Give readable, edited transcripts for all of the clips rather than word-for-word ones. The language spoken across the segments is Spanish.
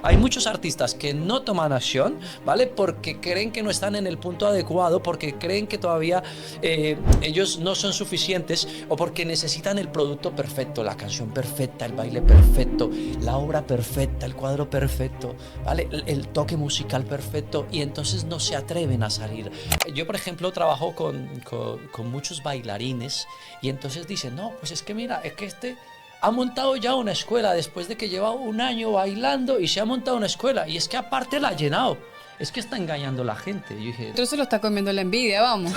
Hay muchos artistas que no toman acción, ¿vale? Porque creen que no están en el punto adecuado, porque creen que todavía ellos no son suficientes o porque necesitan el producto perfecto, la canción perfecta, el baile perfecto, la obra perfecta, el cuadro perfecto, ¿vale? El toque musical perfecto y entonces no se atreven a salir. Yo, por ejemplo, trabajo con muchos bailarines y entonces dicen, no, pues es que mira, es que ha montado ya una escuela después de que lleva un año bailando y se ha montado una escuela. Y es que aparte la ha llenado. Es que está engañando a la gente. Yo dije... Entonces lo está comiendo la envidia, vamos.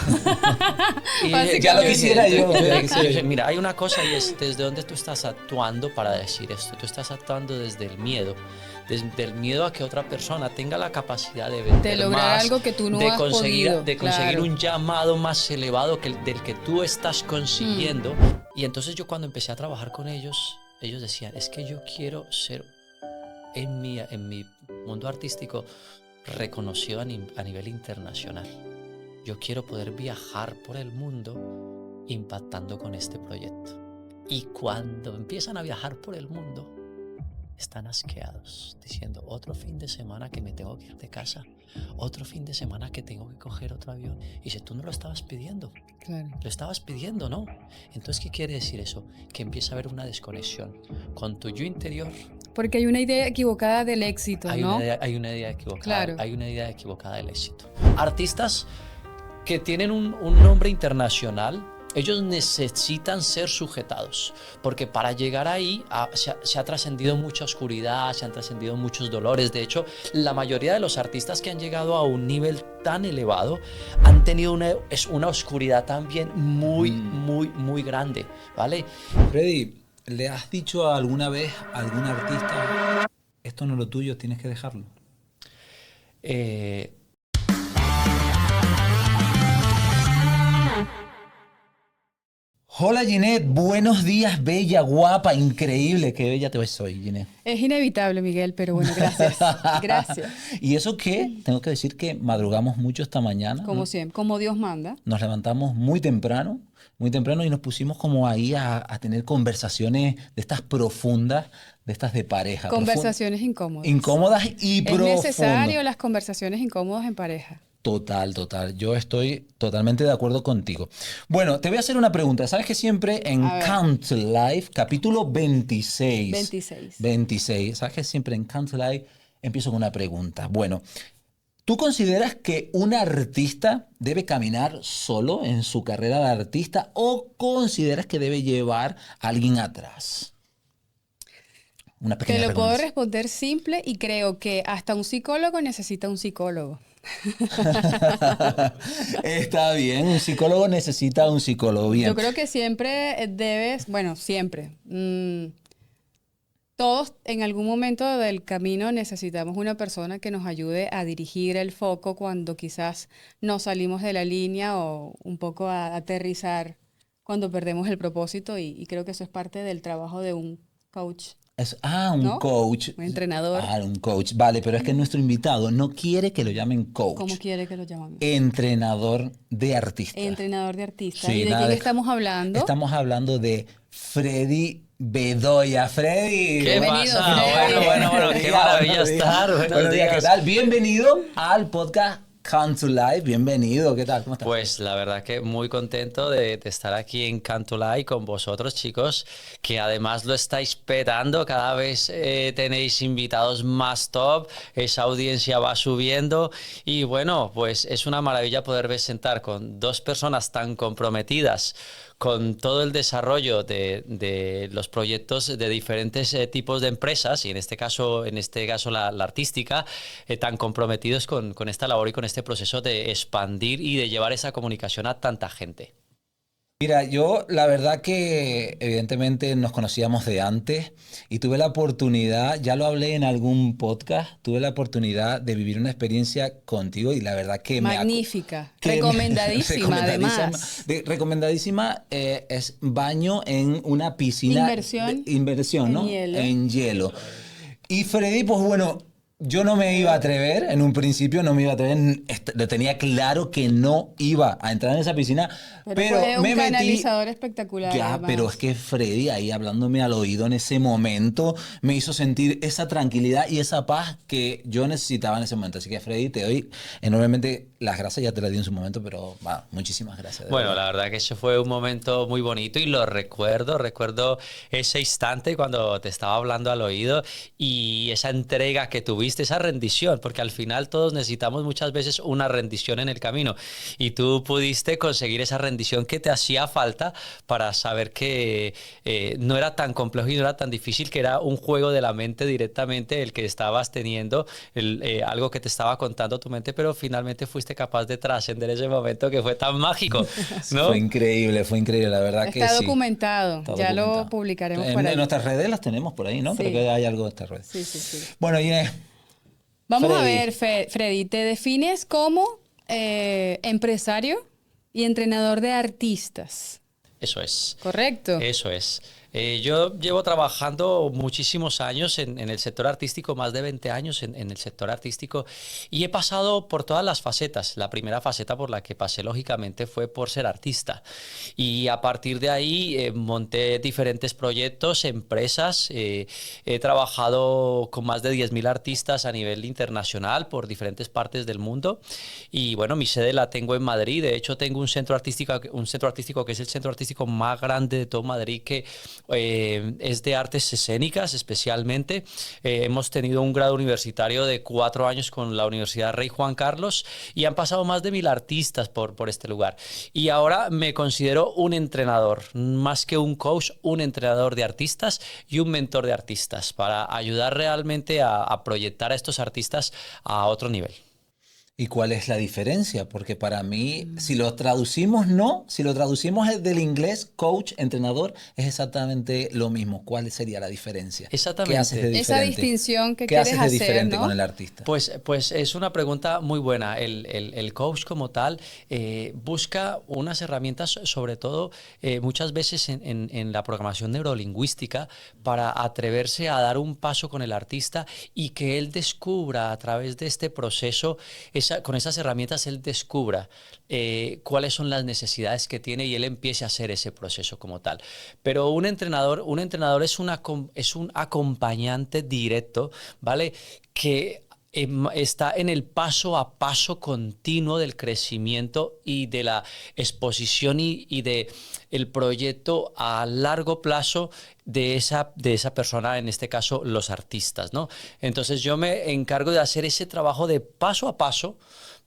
Y ya lo quisiera yo. yo dije, mira, hay una cosa y es desde dónde tú estás actuando para decir esto. Tú estás actuando desde el miedo. Desde el miedo a que otra persona tenga la capacidad de vender De lograr más, algo que tú no de has conseguir, podido, de conseguir claro. un llamado más elevado del que tú estás consiguiendo. Y entonces yo cuando empecé a trabajar con ellos, ellos decían, es que yo quiero ser en mi mundo artístico reconocido a nivel internacional. Yo quiero poder viajar por el mundo impactando con este proyecto. Y cuando empiezan a viajar por el mundo, están asqueados, diciendo, otro fin de semana que me tengo que ir de casa, otro fin de semana que tengo que coger otro avión. Y si tú no lo estabas pidiendo, Claro. lo estabas pidiendo, ¿no? Entonces, ¿qué quiere decir eso? Que empieza a haber una desconexión con tu yo interior. Porque hay una idea equivocada del éxito, ¿no? Hay una idea equivocada, Claro. hay una idea equivocada del éxito. Artistas que tienen un nombre internacional, ellos necesitan ser sujetados, porque para llegar ahí se ha trascendido mucha oscuridad, se han trascendido muchos dolores. De hecho, la mayoría de los artistas que han llegado a un nivel tan elevado han tenido una oscuridad también muy grande, ¿vale? Freddy, ¿le has dicho alguna vez a algún artista, esto no es lo tuyo, tienes que dejarlo? Hola Ginette, buenos días, bella, guapa, increíble, qué bella te ves hoy, Ginette. Es inevitable, Miguel, pero bueno, gracias. Gracias. Y eso que, tengo que decir que madrugamos mucho esta mañana, Como ¿no? siempre, como Dios manda. Nos levantamos muy temprano y nos pusimos como ahí a tener conversaciones de estas profundas, de estas de pareja. Conversaciones incómodas. Incómodas y Es profundas. necesario las conversaciones incómodas en pareja. Total. Yo estoy totalmente de acuerdo contigo. Bueno, te voy a hacer una pregunta. ¿Sabes que siempre en A ver. Count Life, capítulo 26. 26. 26. ¿Sabes que siempre en Count Life empiezo con una pregunta? Bueno, ¿tú consideras que un artista debe caminar solo en su carrera de artista o consideras que debe llevar a alguien atrás? Una Te pequeña lo puedo redundancia. responder simple y creo que hasta un psicólogo necesita un psicólogo. Está bien, un psicólogo necesita un psicólogo. Bien. Yo creo que siempre debes, bueno, siempre. Todos en algún momento del camino necesitamos una persona que nos ayude a dirigir el foco cuando quizás nos salimos de la línea o un poco a aterrizar cuando perdemos el propósito y creo que eso es parte del trabajo de un coach, Un ¿no? coach. Un entrenador. Un coach. Vale, pero es que nuestro invitado no quiere que lo llamen coach. ¿Cómo quiere que lo llamamos? Entrenador de artistas. Entrenador de artistas. Sí, ¿Y de nada quién de- estamos hablando? Estamos hablando de Freddy Bedoya. Freddy. ¿Qué Bienvenido, pasa? Freddy. Bueno, qué maravilla estar. Buenos Buenos días, ¿qué días. tal? Bienvenido al podcast Come to Life. Bienvenido, ¿qué tal? ¿Cómo estás? Pues la verdad que muy contento de estar aquí en Cantolay con vosotros, chicos, que además lo estáis petando, cada vez tenéis invitados más top, esa audiencia va subiendo y bueno, pues es una maravilla poder sentar con dos personas tan comprometidas con todo el desarrollo de los proyectos de diferentes tipos de empresas y en este caso la artística, tan comprometidos con esta labor y con este proceso de expandir y de llevar esa comunicación a tanta gente. Mira, yo la verdad que evidentemente nos conocíamos de antes y tuve la oportunidad, ya lo hablé en algún podcast, tuve la oportunidad de vivir una experiencia contigo y la verdad que Magnífica. que Recomendadísima, además. Recomendadísima, es baño en una piscina. Inmersión Inversión, en ¿no? hielo. En hielo. Y Freddy, pues bueno, Yo no me iba a atrever, en un principio no me iba a atrever, lo tenía claro que no iba a entrar en esa piscina, pero fue un me metí. canalizador espectacular, Ya, además. pero es que Freddy ahí hablándome al oído en ese momento me hizo sentir esa tranquilidad y esa paz que yo necesitaba en ese momento. Así que Freddy, te doy enormemente las gracias, ya te las di en su momento, pero muchísimas gracias. De Bueno, verdad. la verdad que ese fue un momento muy bonito y lo recuerdo ese instante cuando te estaba hablando al oído y esa entrega que tuviste, esa rendición, porque al final todos necesitamos muchas veces una rendición en el camino y tú pudiste conseguir esa rendición que te hacía falta para saber que no era tan complejo y no era tan difícil, que era un juego de la mente directamente el que estabas teniendo, algo que te estaba contando tu mente, pero finalmente fuiste capaz de trascender ese momento que fue tan mágico, ¿no? Fue increíble, la verdad que Está sí. documentado, Está ya lo documentado. publicaremos por En ahí. nuestras redes las tenemos por ahí, ¿no? Creo Sí. que hay algo de estas redes. Sí, sí, sí. Bueno, Inés, Vamos a Freddy. ver, Freddy, te defines como empresario y entrenador de artistas, Eso es. ¿correcto? Eso es. Yo llevo trabajando muchísimos años en el sector artístico, más de 20 años en el sector artístico, y he pasado por todas las facetas. La primera faceta por la que pasé, lógicamente, fue por ser artista. Y a partir de ahí monté diferentes proyectos, empresas. He trabajado con más de 10.000 artistas a nivel internacional por diferentes partes del mundo. Y bueno, mi sede la tengo en Madrid. De hecho, tengo un centro artístico que es el centro artístico más grande de todo Madrid, que es de artes escénicas especialmente. Hemos tenido un grado universitario de 4 años con la Universidad Rey Juan Carlos y han pasado más de 1.000 artistas por este lugar. Y ahora me considero un entrenador, más que un coach, un entrenador de artistas y un mentor de artistas para ayudar realmente a proyectar a estos artistas a otro nivel. ¿Y cuál es la diferencia? Porque para mí, si lo traducimos, no. Si lo traducimos del inglés, coach, entrenador, es exactamente lo mismo. ¿Cuál sería la diferencia? Exactamente. ¿Qué haces de diferente? Esa distinción que ¿Qué quieres haces de hacer, diferente ¿no? con el artista? Pues es una pregunta muy buena. El coach como tal busca unas herramientas, sobre todo muchas veces en la programación neurolingüística, para atreverse a dar un paso con el artista y que él descubra a través de este proceso, con esas herramientas, él descubra cuáles son las necesidades que tiene y él empiece a hacer ese proceso como tal. Pero un entrenador es un acompañante directo, ¿vale? Que está en el paso a paso continuo del crecimiento y de la exposición y de el proyecto a largo plazo de esa persona, en este caso los artistas, ¿no? Entonces yo me encargo de hacer ese trabajo de paso a paso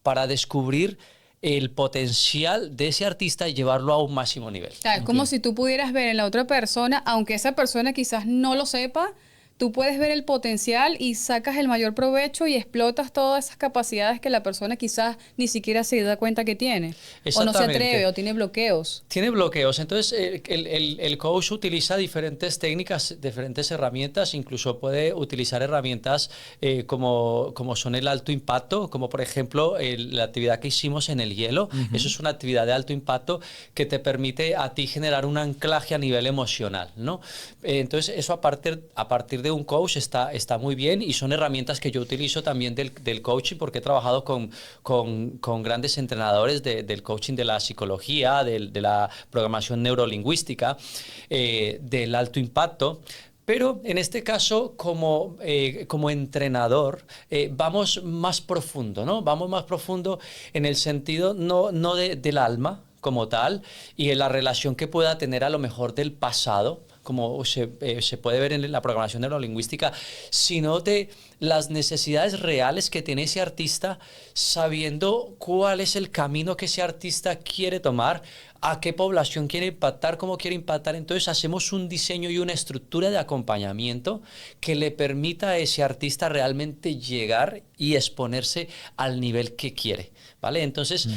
para descubrir el potencial de ese artista y llevarlo a un máximo nivel. Claro, es como si tú pudieras ver en la otra persona, aunque esa persona quizás no lo sepa, tú puedes ver el potencial y sacas el mayor provecho y explotas todas esas capacidades que la persona quizás ni siquiera se da cuenta que tiene. O no se atreve o tiene bloqueos. Tiene bloqueos. Entonces, el coach utiliza diferentes técnicas, diferentes herramientas, incluso puede utilizar herramientas como son el alto impacto, como por ejemplo la actividad que hicimos en el hielo. Eso es una actividad de alto impacto que te permite a ti generar un anclaje a nivel emocional, ¿no? Entonces, eso a partir de un coach está muy bien y son herramientas que yo utilizo también del coaching, porque he trabajado con grandes entrenadores del coaching, de la psicología, de la programación neurolingüística, del alto impacto. Pero en este caso, como entrenador, vamos más profundo, ¿no? Vamos más profundo en el sentido no del alma como tal y en la relación que pueda tener a lo mejor del pasado, como se puede ver en la programación neurolingüística, sino de las necesidades reales que tiene ese artista, sabiendo cuál es el camino que ese artista quiere tomar, a qué población quiere impactar, cómo quiere impactar. Entonces hacemos un diseño y una estructura de acompañamiento que le permita a ese artista realmente llegar y exponerse al nivel que quiere, ¿vale? Entonces,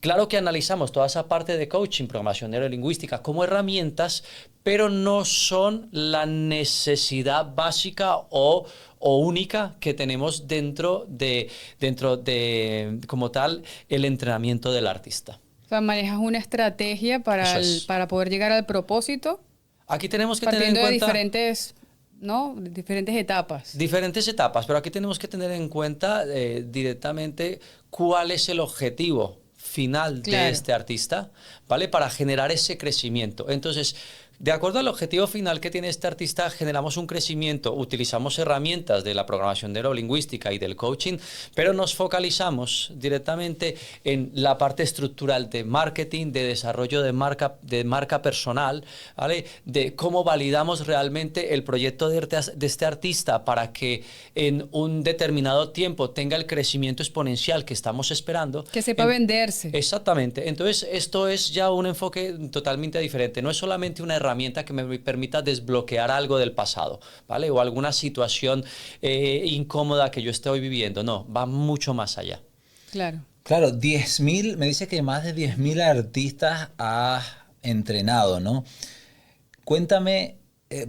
claro que analizamos toda esa parte de coaching, programación neurolingüística como herramientas, pero no son la necesidad básica o única que tenemos dentro de como tal el entrenamiento del artista. O sea, manejas una estrategia para poder llegar al propósito, Aquí tenemos que tener en partiendo de cuenta diferentes ¿no? Diferentes etapas. Diferentes etapas, pero aquí tenemos que tener en cuenta directamente cuál es el objetivo final de Claro. este artista, ¿vale? Para generar ese crecimiento. Entonces, de acuerdo al objetivo final que tiene este artista, generamos un crecimiento, utilizamos herramientas de la programación neurolingüística y del coaching, pero nos focalizamos directamente en la parte estructural de marketing, de desarrollo de marca personal, ¿vale? De cómo validamos realmente el proyecto de este artista para que en un determinado tiempo tenga el crecimiento exponencial que estamos esperando. Que sepa venderse. Exactamente. Entonces, esto es ya un enfoque totalmente diferente. No es solamente una herramienta que me permita desbloquear algo del pasado, ¿vale? O alguna situación incómoda que yo estoy viviendo. No, va mucho más allá. Claro. Claro, 10.000, me dice que más de 10.000 artistas has entrenado, ¿no? Cuéntame,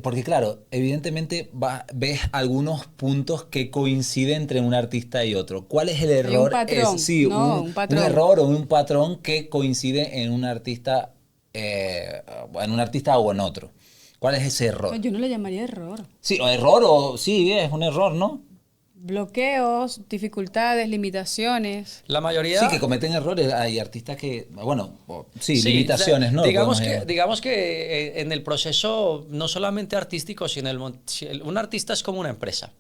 porque claro, evidentemente ves algunos puntos que coinciden entre un artista y otro. ¿Cuál es el error? un patrón, Sí, ¿no? un Un patrón. error o un patrón que coincide en un artista o en otro. ¿Cuál es ese error? Yo no le llamaría error. Sí, o error o sí, es un error, ¿no? Bloqueos, dificultades, limitaciones. La mayoría... Sí, que cometen errores. Hay artistas que, bueno, sí, Sí, limitaciones, ¿no? Digamos Podemos que, llamar. digamos que en el proceso no solamente artístico, sino un artista es como una empresa.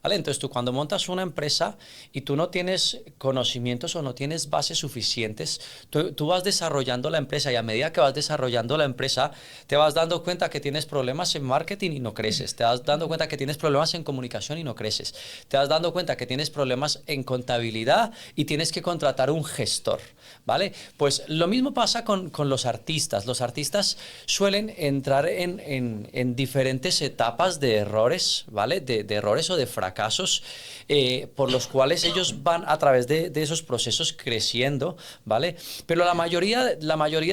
¿Vale? Entonces tú cuando montas una empresa y tú no tienes conocimientos o no tienes bases suficientes, tú vas desarrollando la empresa y a medida que vas desarrollando la empresa te vas dando cuenta que tienes problemas en marketing y no creces, te vas dando cuenta que tienes problemas en comunicación y no creces, te vas dando cuenta que tienes problemas en contabilidad y tienes que contratar un gestor, ¿vale? Pues lo mismo pasa con los artistas. Los artistas suelen entrar en diferentes etapas de errores, ¿vale? De errores o de fracasos por los cuales ellos van a través de esos procesos creciendo, ¿vale? Pero la mayoría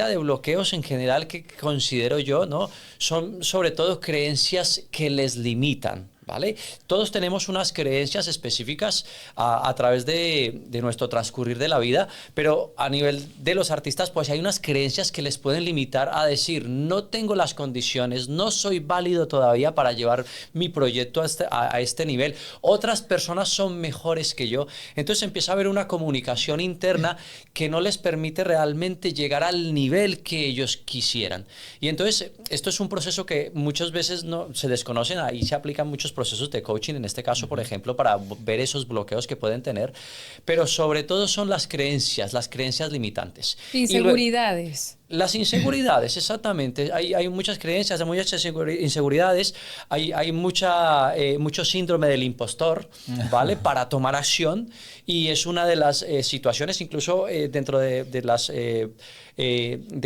de bloqueos en general que considero yo, ¿no? Son sobre todo creencias que les limitan, ¿vale? Todos tenemos unas creencias específicas a través de nuestro transcurrir de la vida, pero a nivel de los artistas, pues hay unas creencias que les pueden limitar a decir, no tengo las condiciones, no soy válido todavía para llevar mi proyecto a este nivel, otras personas son mejores que yo. Entonces empieza a haber una comunicación interna que no les permite realmente llegar al nivel que ellos quisieran. Y entonces esto es un proceso que muchas veces no se desconocen, ahí se aplican muchos procesos de coaching, en este caso, por ejemplo, para ver esos bloqueos que pueden tener, pero sobre todo son las creencias limitantes. Inseguridades. Las inseguridades, exactamente. Hay muchas creencias, hay muchas inseguridades, hay mucho síndrome del impostor, ¿vale? Para tomar acción, y es una de las situaciones, incluso dentro de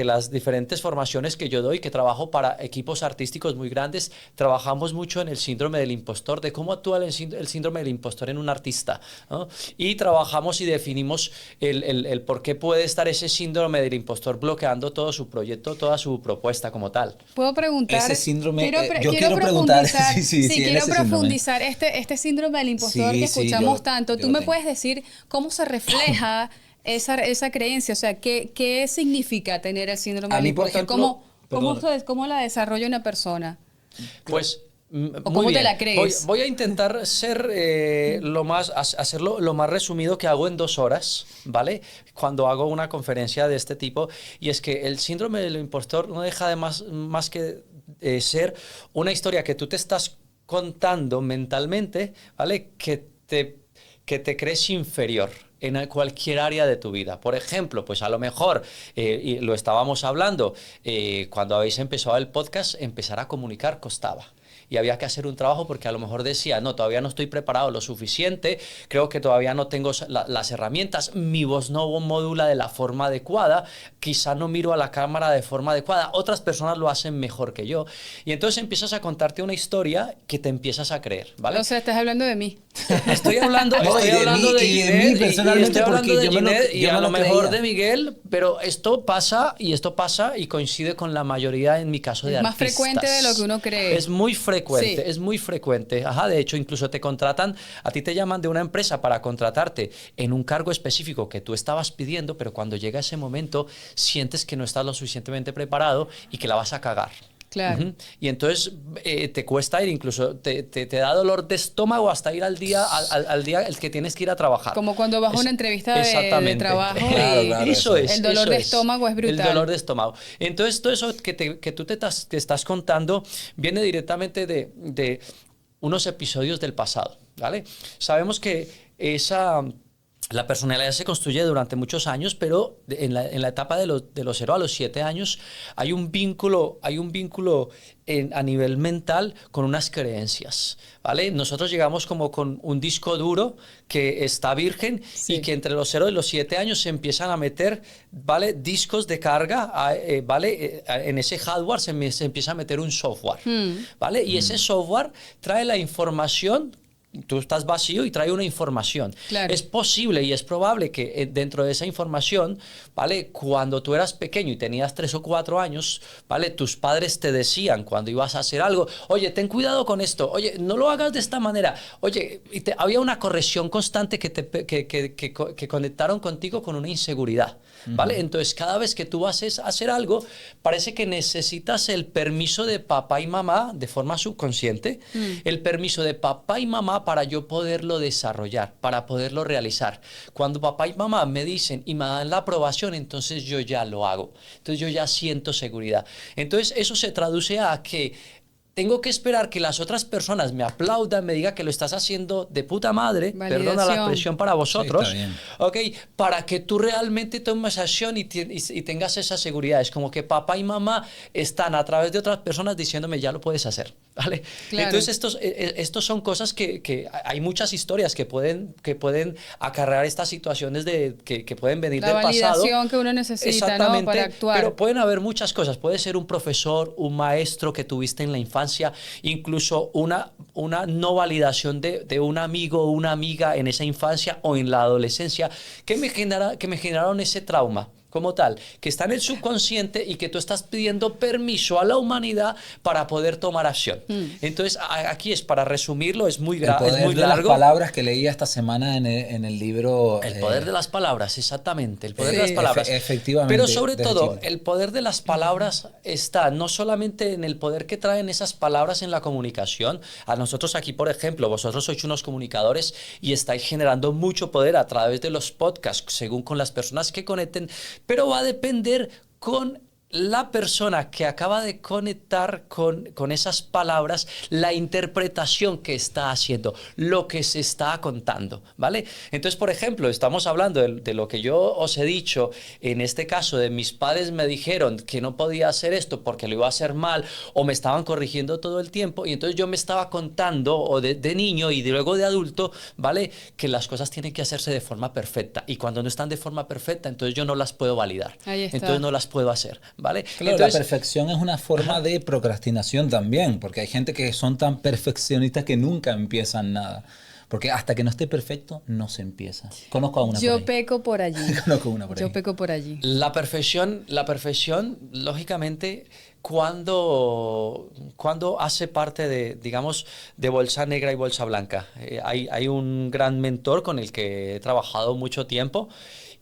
las diferentes formaciones que yo doy, que trabajo para equipos artísticos muy grandes, trabajamos mucho en el síndrome del impostor, de cómo actúa el síndrome del impostor en un artista, ¿no? Y trabajamos y definimos el por qué puede estar ese síndrome del impostor bloqueando todo su proyecto, toda su propuesta como tal. Puedo preguntar. Ese síndrome, Quiero quiero preguntar. Sí, quiero ese profundizar este síndrome del impostor Sí, que sí, escuchamos yo tanto. lo ¿Tú me tengo. puedes decir cómo se refleja esa creencia? O sea, ¿qué significa tener el síndrome A del mí, por impostor? ejemplo, ¿Cómo la desarrolla una persona? Pues ¿O muy cómo te bien. la crees? Voy a intentar hacerlo lo más resumido que hago en 2 horas, ¿vale? Cuando hago una conferencia de este tipo, y es que el síndrome del impostor no deja de más que ser una historia que tú te estás contando mentalmente, ¿vale? Que te crees inferior en cualquier área de tu vida. Por ejemplo, pues a lo mejor, y lo estábamos hablando, cuando habéis empezado el podcast, empezar a comunicar costaba. Y había que hacer un trabajo porque a lo mejor decía, no, todavía no estoy preparado lo suficiente, creo que todavía no tengo las herramientas, mi voz no modula de la forma adecuada, quizá no miro a la cámara de forma adecuada, otras personas lo hacen mejor que yo. Y entonces empiezas a contarte una historia que te empiezas a creer, ¿vale? O sea, estás hablando de mí. Estoy hablando No, de mí Ginette, personalmente, estoy hablando porque de yo me lo- Ginette y yo a me lo lo mejor creía. de Miguel, pero esto pasa y coincide con la mayoría en mi caso de Es más artistas. frecuente de lo que uno cree. Es muy frecuente, Sí. es muy frecuente. Ajá, de hecho, incluso te contratan, a ti te llaman de una empresa para contratarte en un cargo específico que tú estabas pidiendo, pero cuando llega ese momento sientes que no estás lo suficientemente preparado y que la vas a cagar. Claro. Ujú. Y entonces te cuesta ir, incluso te da dolor de estómago hasta ir al día, al día el que tienes que ir a trabajar. Como cuando vas a una entrevista de Exactamente. trabajo Claro, y claro, Eso es. el dolor eso de es. estómago es brutal. El dolor de estómago. Entonces, todo eso que tú te estás contando viene directamente de unos episodios del pasado, ¿vale? Sabemos que la personalidad se construye durante muchos años, pero en la etapa de los 0 a los 7 años hay un vínculo a nivel mental con unas creencias, ¿vale? Nosotros llegamos como con un disco duro que está virgen Sí. y que entre los 0 y los 7 años se empiezan a meter, ¿vale? Discos de carga, ¿vale? En ese hardware se empieza a meter un software, ¿vale? Y ese software trae la información. Tú estás vacío y trae una información. Claro. Es posible y es probable que dentro de esa información, ¿vale? Cuando tú eras pequeño y tenías 3 o 4 años, ¿vale? Tus padres te decían cuando ibas a hacer algo, oye, ten cuidado con esto, oye, no lo hagas de esta manera, oye, había una corrección constante que conectaron contigo con una inseguridad, ¿vale? Entonces, cada vez que tú vas a hacer algo, parece que necesitas el permiso de papá y mamá de forma subconsciente, el permiso de papá y mamá para yo poderlo desarrollar, para poderlo realizar. Cuando papá y mamá me dicen y me dan la aprobación, entonces yo ya lo hago. Entonces yo ya siento seguridad. Entonces eso se traduce a que tengo que esperar que las otras personas me aplaudan, me digan que lo estás haciendo de puta madre, perdona la Validación. expresión para vosotros, Sí, está bien. ¿ok? Para que tú realmente tomes acción y tengas esa seguridad. Es como que papá y mamá están a través de otras personas diciéndome, ya lo puedes hacer, ¿vale? Claro. Entonces estos son cosas que hay muchas historias que pueden acarrear estas situaciones que pueden venir La del pasado. validación que uno necesita, ¿no? Exactamente, Para actuar. pero pueden haber muchas cosas. Puede ser un profesor, un maestro que tuviste en la infancia, incluso una no validación de un amigo o una amiga en esa infancia o en la adolescencia que me generaron ese trauma como tal, que está en el subconsciente y que tú estás pidiendo permiso a la humanidad para poder tomar acción. Entonces, aquí es para resumirlo, es muy El poder es muy de largo. las palabras que leía esta semana en el libro. El poder de las palabras, exactamente, el poder Sí. de las palabras. Efectivamente, Pero sobre desde todo, chiquito. el poder de las palabras está no solamente en el poder que traen esas palabras en la comunicación. A nosotros aquí, por ejemplo, vosotros sois unos comunicadores y estáis generando mucho poder a través de los podcasts, según con las personas que conecten, pero va a depender con la persona que acaba de conectar con esas palabras, la interpretación que está haciendo, lo que se está contando, ¿vale? Entonces, por ejemplo, estamos hablando de lo que yo os he dicho, en este caso de mis padres me dijeron que no podía hacer esto porque lo iba a hacer mal o me estaban corrigiendo todo el tiempo y entonces yo me estaba contando o de niño y luego de adulto, ¿vale? Que las cosas tienen que hacerse de forma perfecta y cuando no están de forma perfecta, entonces yo no las puedo validar, Ahí está. entonces no las puedo hacer, ¿vale? Claro, Entonces, la perfección es una forma de procrastinación también, porque hay gente que son tan perfeccionistas que nunca empiezan nada. Porque hasta que no esté perfecto, no se empieza. Conozco a una por Yo ahí. peco por allí. Conozco una por ahí. Yo peco por allí. La perfección, lógicamente, cuando hace parte de, digamos, de bolsa negra y bolsa blanca. Hay un gran mentor con el que he trabajado mucho tiempo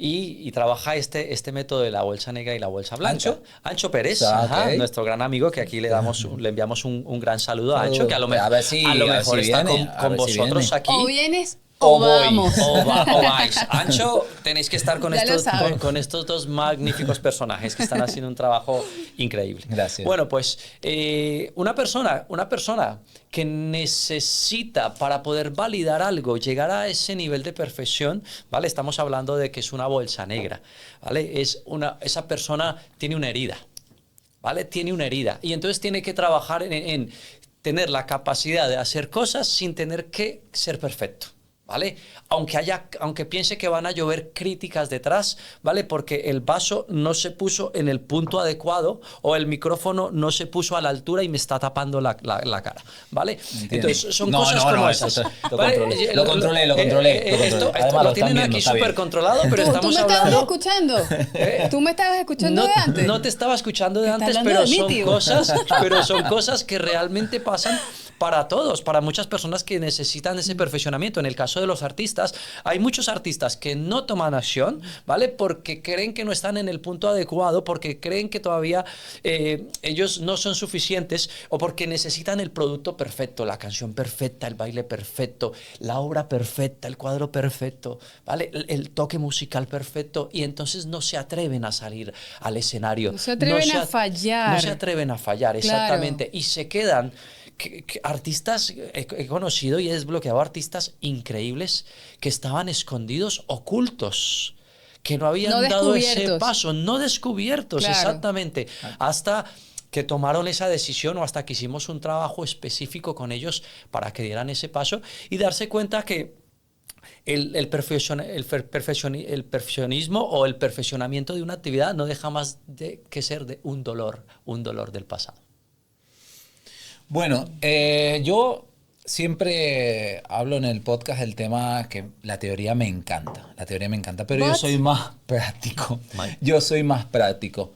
y trabaja este método de la bolsa negra y la bolsa blanca. ¿Ancho? Ancho Pérez, Ah, ajá, ok. nuestro gran amigo, que aquí le enviamos un gran saludo a Saludo. Ancho, que a lo A ver si mejor está viene, a con ver si vosotros viene. aquí. O vienes o voy, vamos. o vais. Ancho, tenéis que estar con Ya lo saben. con estos dos magníficos personajes que están haciendo un trabajo increíble. Gracias. Bueno, pues una persona que necesita para poder validar algo, llegar a ese nivel de perfección, ¿vale? Estamos hablando de que es una bolsa negra, ¿vale? Esa persona tiene una herida, ¿vale? Tiene una herida y entonces tiene que trabajar en tener la capacidad de hacer cosas sin tener que ser perfecto, ¿vale? Aunque piense que van a llover críticas detrás, ¿vale? Porque el vaso no se puso en el punto adecuado o el micrófono no se puso a la altura y me está tapando la cara, ¿vale? Entiendo. Entonces son No, cosas no, como no, esas. eso lo ¿vale? controlé. Lo controlé. Esto Además, lo lo tienen están aquí viendo, está súper bien. controlado, pero ¿Tú estamos me estabas hablando... escuchando? ¿Tú me estabas escuchando No, de antes? no te estaba escuchando de Está antes, hablando pero de mí, son tío. cosas que realmente pasan para todos, para muchas personas que necesitan ese perfeccionamiento. En el caso de los artistas, hay muchos artistas que no toman acción, ¿vale? Porque creen que no están en el punto adecuado, porque creen que todavía ellos no son suficientes o porque necesitan el producto perfecto, la canción perfecta, el baile perfecto, la obra perfecta, el cuadro perfecto, ¿vale? El toque musical perfecto, y entonces no se atreven a salir al escenario. No se atreven a fallar. No se atreven a fallar, Claro. exactamente. Y se quedan artistas, he conocido y he desbloqueado artistas increíbles que estaban escondidos, ocultos, que no habían No dado ese descubiertos. paso, no descubiertos, Claro. exactamente, hasta que tomaron esa decisión o hasta que hicimos un trabajo específico con ellos para que dieran ese paso y darse cuenta que el perfeccionismo o el perfeccionamiento de una actividad no deja más que ser de un dolor del pasado. Bueno, yo siempre hablo en el podcast del tema que la teoría me encanta, pero yo But- soy más práctico. Mike. Yo soy más práctico.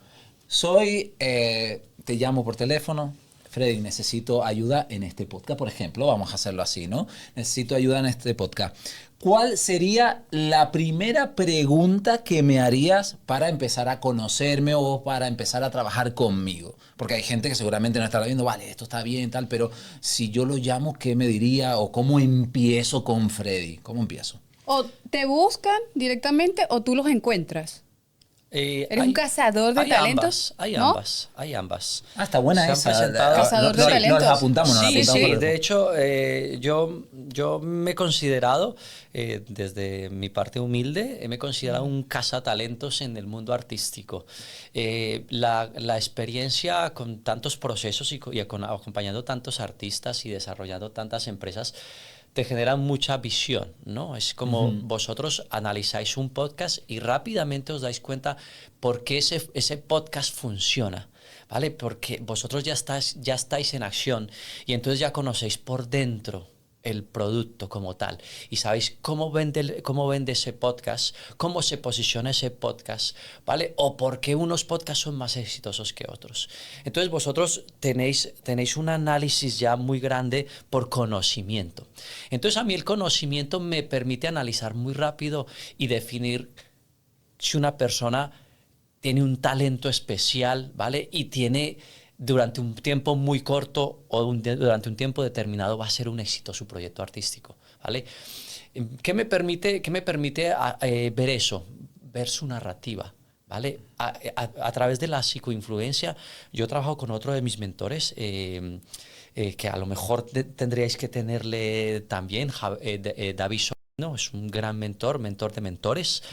Te llamo por teléfono, Freddy, necesito ayuda en este podcast, por ejemplo, vamos a hacerlo así, ¿no? Necesito ayuda en este podcast. ¿Cuál sería la primera pregunta que me harías para empezar a conocerme o para empezar a trabajar conmigo? Porque hay gente que seguramente no estará viendo, vale, esto está bien, tal, pero si yo lo llamo, ¿qué me diría? ¿O cómo empiezo con Freddy? ¿Cómo empiezo? O te buscan directamente o tú los encuentras. ¿Eres un cazador de talentos? Hay ¿No? ambas, hay ambas. Ah, está buena Se han esa. presentado- Cazador de Nos talentos. la apuntamos, nos la Sí, apuntamos. sí, por de eso. hecho, yo me he considerado, desde mi parte humilde, me he considerado un cazatalentos en el mundo artístico. La experiencia con tantos procesos acompañando tantos artistas y desarrollando tantas empresas te genera mucha visión, ¿no? Es como vosotros analizáis un podcast y rápidamente os dais cuenta por qué ese podcast funciona, ¿vale? Porque vosotros ya estáis en acción y entonces ya conocéis por dentro el producto como tal y sabéis cómo vende ese podcast, cómo se posiciona ese podcast, ¿vale? O por qué unos podcasts son más exitosos que otros. Entonces vosotros tenéis un análisis ya muy grande por conocimiento. Entonces a mí el conocimiento me permite analizar muy rápido y definir si una persona tiene un talento especial, ¿vale? Y tiene durante un tiempo muy corto o durante un tiempo determinado va a ser un éxito su proyecto artístico, ¿vale? ¿Qué me permite ver eso? Ver su narrativa, ¿vale? A través de la psicoinfluencia, yo trabajo con otro de mis mentores, que a lo mejor tendríais que tenerle también, David. No, es un gran mentor de mentores.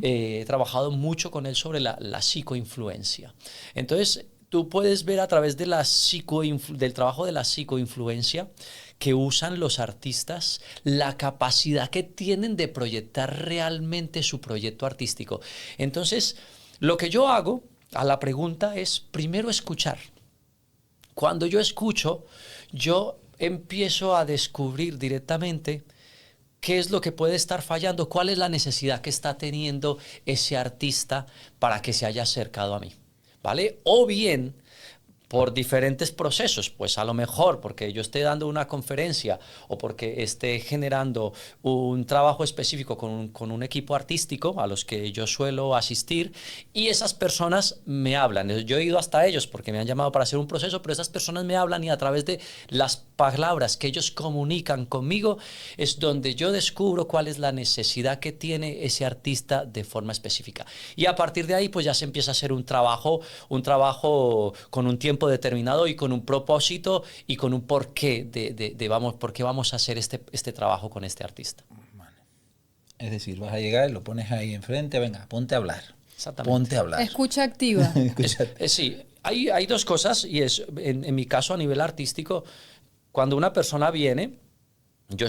He trabajado mucho con él sobre la psicoinfluencia. Entonces, tú puedes ver a través de del trabajo de la psicoinfluencia que usan los artistas, la capacidad que tienen de proyectar realmente su proyecto artístico. Entonces, lo que yo hago a la pregunta es primero escuchar. Cuando yo escucho, yo empiezo a descubrir directamente qué es lo que puede estar fallando, cuál es la necesidad que está teniendo ese artista para que se haya acercado a mí, ¿vale? O bien por diferentes procesos, pues a lo mejor porque yo esté dando una conferencia o porque esté generando un trabajo específico con un equipo artístico a los que yo suelo asistir y esas personas me hablan. Yo he ido hasta ellos porque me han llamado para hacer un proceso, pero esas personas me hablan y a través de las palabras que ellos comunican conmigo es donde yo descubro cuál es la necesidad que tiene ese artista de forma específica. Y a partir de ahí pues ya se empieza a hacer un trabajo con un tiempo determinado y con un propósito y con un porqué por qué vamos a hacer este trabajo con este artista. Es decir, vas a llegar, lo pones ahí enfrente, venga, ponte a hablar. Exactamente. Ponte a hablar. Escucha activa. Sí, hay dos cosas y es, en mi caso a nivel artístico, cuando una persona viene, yo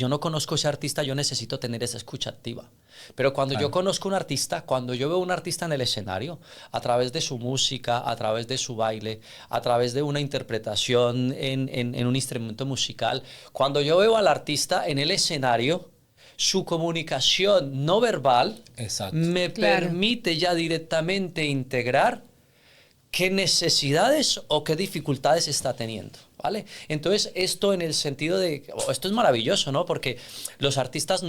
no conozco ese artista, yo necesito tener esa escucha activa. Pero cuando yo conozco un artista, cuando yo veo un artista en el escenario, a través de su música, a través de su baile, a través de una interpretación en un instrumento musical, cuando yo veo al artista en el escenario, su comunicación no verbal Exacto. me Claro. permite ya directamente integrar qué necesidades o qué dificultades está teniendo, ¿vale? Entonces, esto en el sentido de... Esto es maravilloso, ¿no? Porque los artistas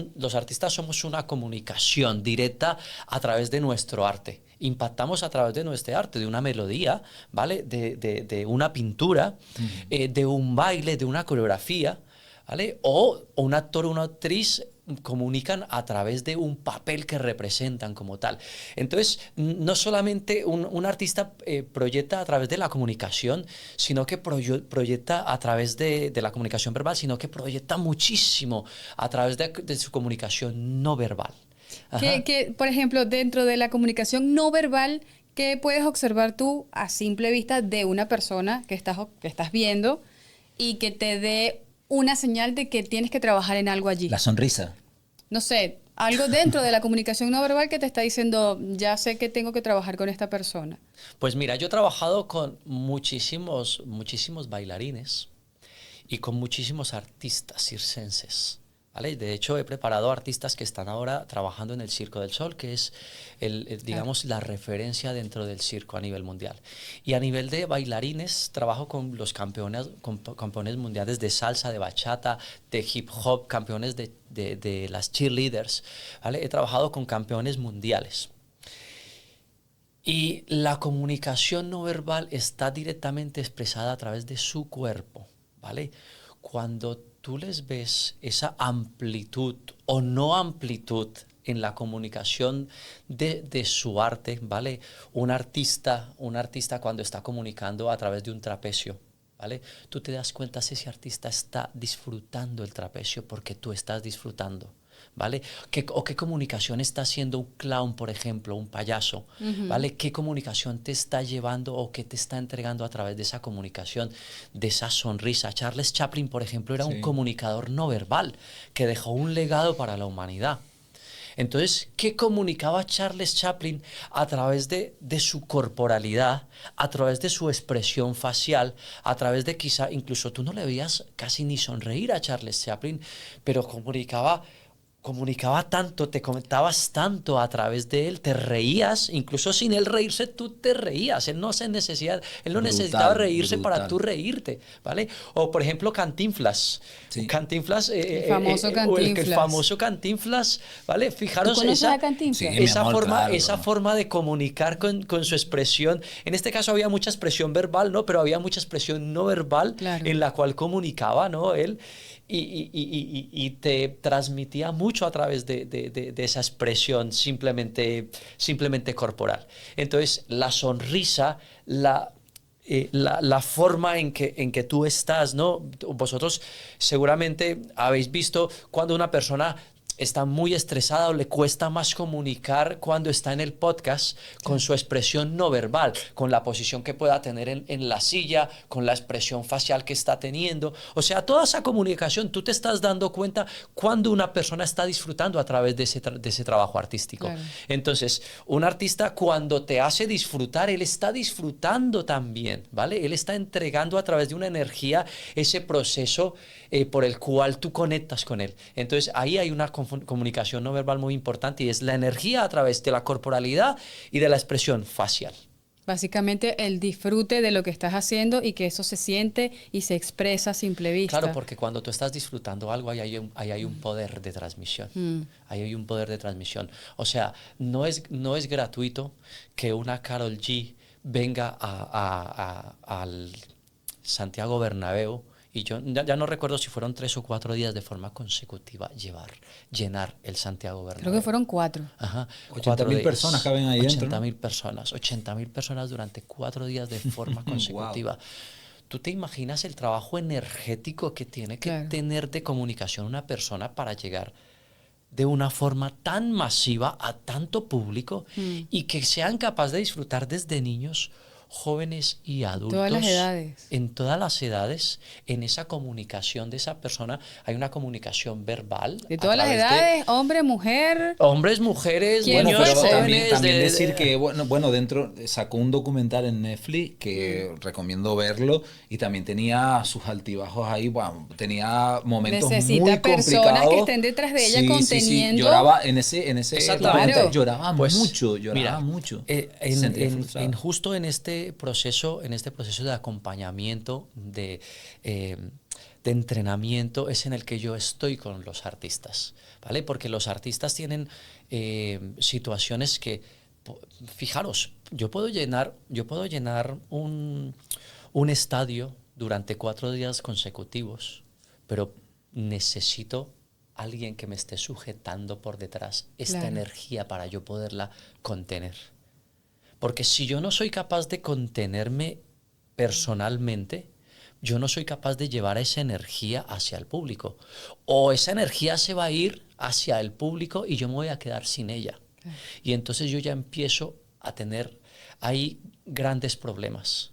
somos una comunicación directa a través de nuestro arte. Impactamos a través de nuestro arte, de una melodía, ¿vale? De una pintura, de un baile, de una coreografía, ¿vale? O un actor o una actriz comunican a través de un papel que representan como tal. Entonces, no solamente un artista proyecta a través de la comunicación, sino que proyecta a través de la comunicación verbal, sino que proyecta muchísimo a través de su comunicación no verbal. Por ejemplo, dentro de la comunicación no verbal, ¿qué puedes observar tú a simple vista de una persona que estás viendo y que te dé una señal de que tienes que trabajar en algo allí? La sonrisa. No sé, algo dentro de la comunicación no verbal que te está diciendo, ya sé que tengo que trabajar con esta persona. Pues mira, yo he trabajado con muchísimos bailarines y con muchísimos artistas circenses, ¿vale? De hecho, he preparado artistas que están ahora trabajando en el Circo del Sol, que es, digamos, la referencia dentro del circo a nivel mundial. Y a nivel de bailarines, trabajo con los campeones mundiales de salsa, de bachata, de hip hop, campeones de las cheerleaders, ¿vale? He trabajado con campeones mundiales. Y la comunicación no verbal está directamente expresada a través de su cuerpo, ¿vale? Cuando tú les ves esa amplitud o no amplitud en la comunicación de su arte, ¿vale? Un artista cuando está comunicando a través de un trapecio, ¿vale? Tú te das cuenta si ese artista está disfrutando el trapecio porque tú estás disfrutando, ¿vale? ¿Qué comunicación está haciendo un clown, por ejemplo, un payaso? ¿Vale? ¿Qué comunicación te está llevando o qué te está entregando a través de esa comunicación, de esa sonrisa? Charles Chaplin, por ejemplo, era un comunicador no verbal que dejó un legado para la humanidad. Entonces, ¿qué comunicaba Charles Chaplin a través de su corporalidad, a través de su expresión facial, a través de quizá, incluso tú no le veías casi ni sonreír a Charles Chaplin, pero comunicaba tanto, te comentabas tanto a través de él, te reías, incluso sin él reírse, tú te reías. Él no necesitaba reírse para tú reírte, ¿vale? O por ejemplo, Cantinflas. El famoso Cantinflas, ¿vale? Fijaros ¿Tú conoces a Cantinflas? Sí, esa forma de comunicar con su expresión. En este caso había mucha expresión verbal, ¿no? Pero había mucha expresión no verbal, claro, en la cual comunicaba, ¿no? Él. Y te transmitía mucho a través de esa expresión simplemente corporal. Entonces, la sonrisa, la forma en que tú estás, ¿no? Vosotros seguramente habéis visto cuando una persona está muy estresada o le cuesta más comunicar cuando está en el podcast con su expresión no verbal, con la posición que pueda tener en la silla, con la expresión facial que está teniendo. O sea, toda esa comunicación, tú te estás dando cuenta cuando una persona está disfrutando a través de ese trabajo artístico. Claro. Entonces, un artista cuando te hace disfrutar, él está disfrutando también, ¿vale? Él está entregando a través de una energía ese proceso por el cual tú conectas con él. Entonces, ahí hay una comunicación no verbal muy importante y es la energía a través de la corporalidad y de la expresión facial. Básicamente el disfrute de lo que estás haciendo y que eso se siente y se expresa a simple vista. Claro, porque cuando tú estás disfrutando algo, ahí hay un poder de transmisión. Ahí hay un poder de transmisión. O sea, no es gratuito que una Karol G venga al Santiago Bernabéu y yo ya no recuerdo si fueron 3 o 4 días de forma consecutiva llenar el Santiago Bernabéu. Creo que fueron 4. Ajá. 80.000 personas caben ahí dentro. 80.000 personas durante 4 días de forma consecutiva. Wow. ¿Tú te imaginas el trabajo energético que tiene que tener de comunicación una persona para llegar de una forma tan masiva a tanto público y que sean capaces de disfrutar desde niños, jóvenes y adultos? Todas las edades. En todas las edades, en esa comunicación de esa persona, hay una comunicación verbal. De todas las edades, hombre, mujer. Hombres, mujeres, niños, jóvenes. También decir que, bueno, dentro sacó un documental en Netflix que recomiendo verlo y también tenía sus altibajos ahí, bueno, tenía momentos muy complicados. Necesita personas que estén detrás de ella conteniendo. Sí. Lloraba en ese documental, lloraba pues, mucho. Mira, mucho. Justo en este en este proceso de acompañamiento, de entrenamiento, es en el que yo estoy con los artistas, ¿vale? Porque los artistas tienen situaciones que, fijaros, yo puedo llenar un estadio durante 4 días consecutivos, pero necesito alguien que me esté sujetando por detrás esta Claro. energía para yo poderla contener. Porque si yo no soy capaz de contenerme personalmente, yo no soy capaz de llevar esa energía hacia el público. O esa energía se va a ir hacia el público y yo me voy a quedar sin ella. Claro. Y entonces yo ya empiezo a tener ahí grandes problemas.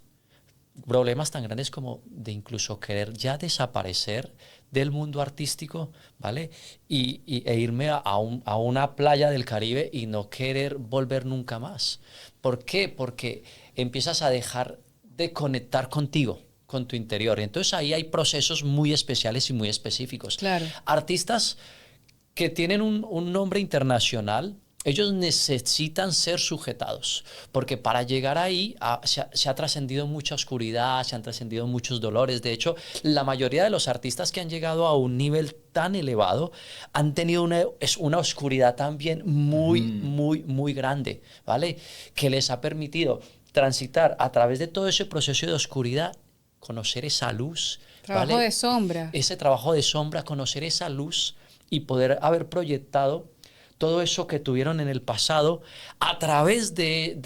Problemas tan grandes como de incluso querer ya desaparecer del mundo artístico, ¿vale? E irme a una playa del Caribe y no querer volver nunca más. ¿Por qué? Porque empiezas a dejar de conectar contigo, con tu interior. Entonces ahí hay procesos muy especiales y muy específicos. Claro. Artistas que tienen un nombre internacional, ellos necesitan ser sujetados, porque para llegar ahí se ha trascendido mucha oscuridad, se han trascendido muchos dolores. De hecho, la mayoría de los artistas que han llegado a un nivel tan elevado han tenido una oscuridad también muy grande, ¿vale? Que les ha permitido transitar a través de todo ese proceso de oscuridad, conocer esa luz, Trabajo ¿vale? de sombra. Ese trabajo de sombra, conocer esa luz y poder haber proyectado todo eso que tuvieron en el pasado a través de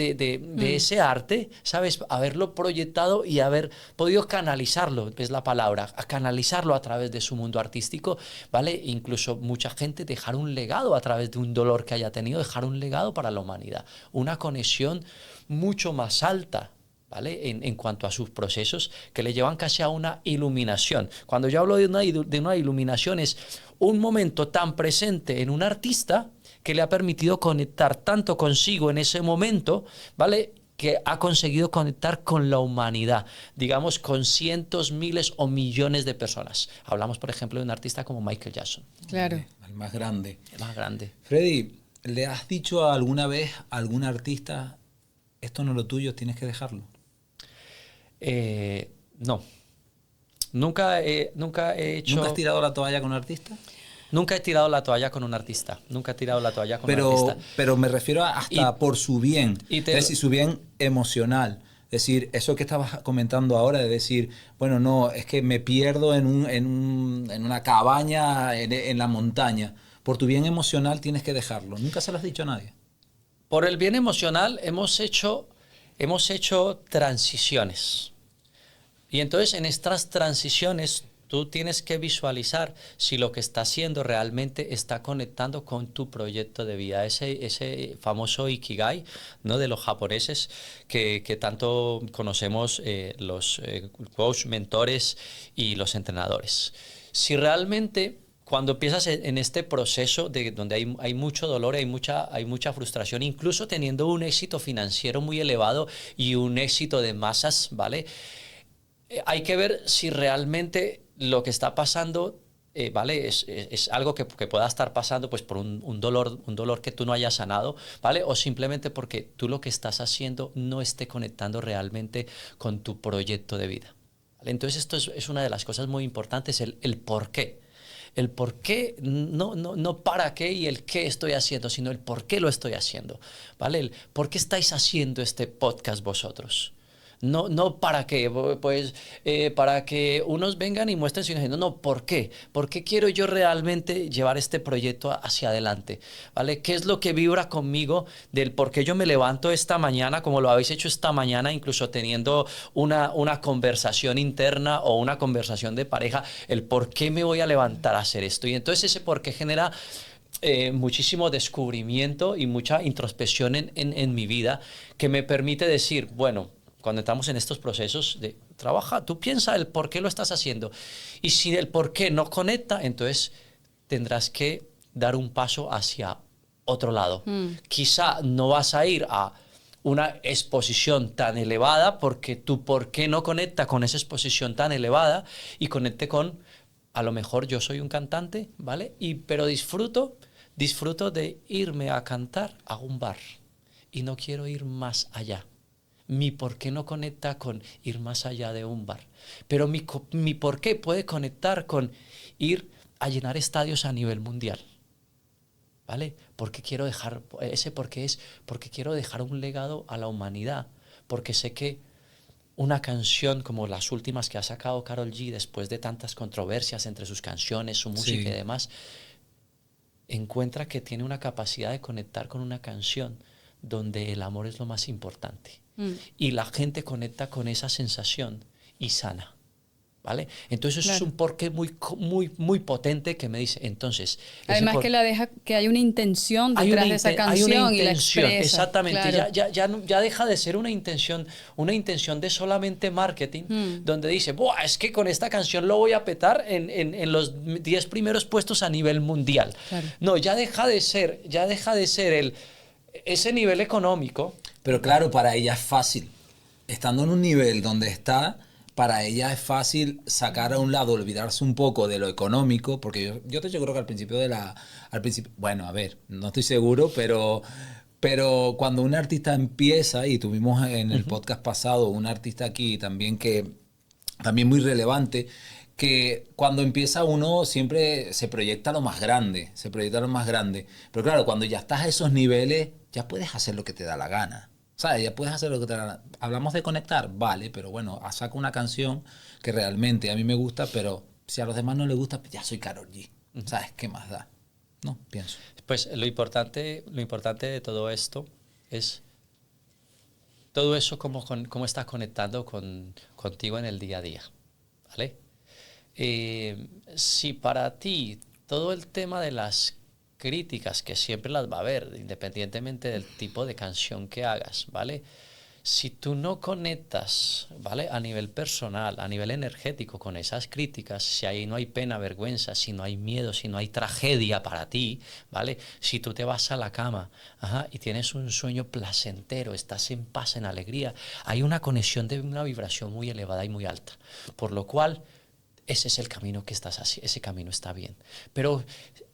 ese arte, ¿sabes? Haberlo proyectado y haber podido canalizarlo, es la palabra, a canalizarlo a través de su mundo artístico, ¿vale? Incluso mucha gente dejar un legado a través de un dolor que haya tenido, dejar un legado para la humanidad, una conexión mucho más alta, ¿vale? En cuanto a sus procesos que le llevan casi a una iluminación. Cuando yo hablo de una iluminación es un momento tan presente en un artista que le ha permitido conectar tanto consigo en ese momento, ¿vale? Que ha conseguido conectar con la humanidad, digamos, con cientos, miles o millones de personas. Hablamos, por ejemplo, de un artista como Michael Jackson. Claro. El más grande. El más grande. Freddy, ¿le has dicho alguna vez a algún artista, esto no es lo tuyo, tienes que dejarlo? No. Nunca he hecho... ¿Nunca has tirado la toalla con un artista? Nunca he tirado la toalla con un artista. Nunca he tirado la toalla con un artista. Pero me refiero a hasta por su bien. Es decir, su bien emocional. Es decir, eso que estabas comentando ahora, de decir, bueno, no, es que me pierdo en una cabaña en la montaña. Por tu bien emocional tienes que dejarlo. Nunca se lo has dicho a nadie. Por el bien emocional hemos hecho transiciones. Y entonces en estas transiciones tú tienes que visualizar si lo que está haciendo realmente está conectando con tu proyecto de vida. Ese famoso Ikigai, ¿no? De los japoneses que tanto conocemos los coach, mentores y los entrenadores. Si realmente cuando empiezas en este proceso donde hay mucho dolor, hay mucha frustración, incluso teniendo un éxito financiero muy elevado y un éxito de masas, ¿vale? Hay que ver si realmente lo que está pasando, ¿vale? Es algo que pueda estar pasando pues, por un dolor que tú no hayas sanado, ¿vale? O simplemente porque tú lo que estás haciendo no esté conectando realmente con tu proyecto de vida, ¿vale? Entonces esto es una de las cosas muy importantes, el por qué. El por qué, no para qué y el qué estoy haciendo, sino el por qué lo estoy haciendo, ¿vale? El por qué estáis haciendo este podcast vosotros. No para qué, pues para que unos vengan y muestren su imagen. No, ¿por qué? ¿Por qué quiero yo realmente llevar este proyecto hacia adelante? ¿Vale? ¿Qué es lo que vibra conmigo del por qué yo me levanto esta mañana, como lo habéis hecho esta mañana, incluso teniendo una conversación interna o una conversación de pareja, el por qué me voy a levantar a hacer esto? Y entonces ese por qué genera muchísimo descubrimiento y mucha introspección en mi vida que me permite decir, bueno, cuando estamos en estos procesos de trabaja, tú piensa el por qué lo estás haciendo. Y si el por qué no conecta, entonces tendrás que dar un paso hacia otro lado. Quizá no vas a ir a una exposición tan elevada porque tu por qué no conecta con esa exposición tan elevada y conecte con, a lo mejor yo soy un cantante, ¿vale? Pero disfruto de irme a cantar a un bar y no quiero ir más allá. Mi por qué no conecta con ir más allá de un bar. Pero mi por qué puede conectar con ir a llenar estadios a nivel mundial. ¿Vale? Porque quiero dejar, ese por qué es porque quiero dejar un legado a la humanidad. Porque sé que una canción como las últimas que ha sacado Karol G después de tantas controversias entre sus canciones, su música y demás, encuentra que tiene una capacidad de conectar con una canción donde el amor es lo más importante. Y la gente conecta con esa sensación y sana. ¿Vale? Entonces eso es un porqué muy potente que me dice, entonces... Además que la deja que hay una intención detrás de esa canción, hay una y la expresa. Exactamente, claro. ya deja de ser una intención de solamente marketing, donde dice, Buah, es que con esta canción lo voy a petar en los 10 primeros puestos a nivel mundial. Claro. No, ya deja de ser ese nivel económico. Pero claro, para ella es fácil. Estando en un nivel donde está... Para ella es fácil sacar a un lado, olvidarse un poco de lo económico, porque yo te creo que al principio bueno, a ver, no estoy seguro, pero cuando un artista empieza, y tuvimos en el podcast pasado un artista aquí también también muy relevante, que cuando empieza uno siempre se proyecta lo más grande, pero claro, cuando ya estás a esos niveles, ya puedes hacer lo que te da la gana. ¿Sabes? Ya puedes hacer lo que te da. Hablamos de conectar, vale, pero bueno, saco una canción que realmente a mí me gusta, pero si a los demás no les gusta, pues ya soy Karol G. ¿Sabes? ¿Qué más da? No, pienso. Pues lo importante de todo esto es todo eso cómo está conectando contigo en el día a día, ¿vale? Si para ti todo el tema de las críticas, que siempre las va a haber, independientemente del tipo de canción que hagas, ¿vale? Si tú no conectas, ¿vale? A nivel personal, a nivel energético con esas críticas, si ahí no hay pena, vergüenza, si no hay miedo, si no hay tragedia para ti, ¿vale? Si tú te vas a la cama, y tienes un sueño placentero, estás en paz, en alegría, hay una conexión de una vibración muy elevada y muy alta, por lo cual ese es el camino que estás haciendo, ese camino está bien.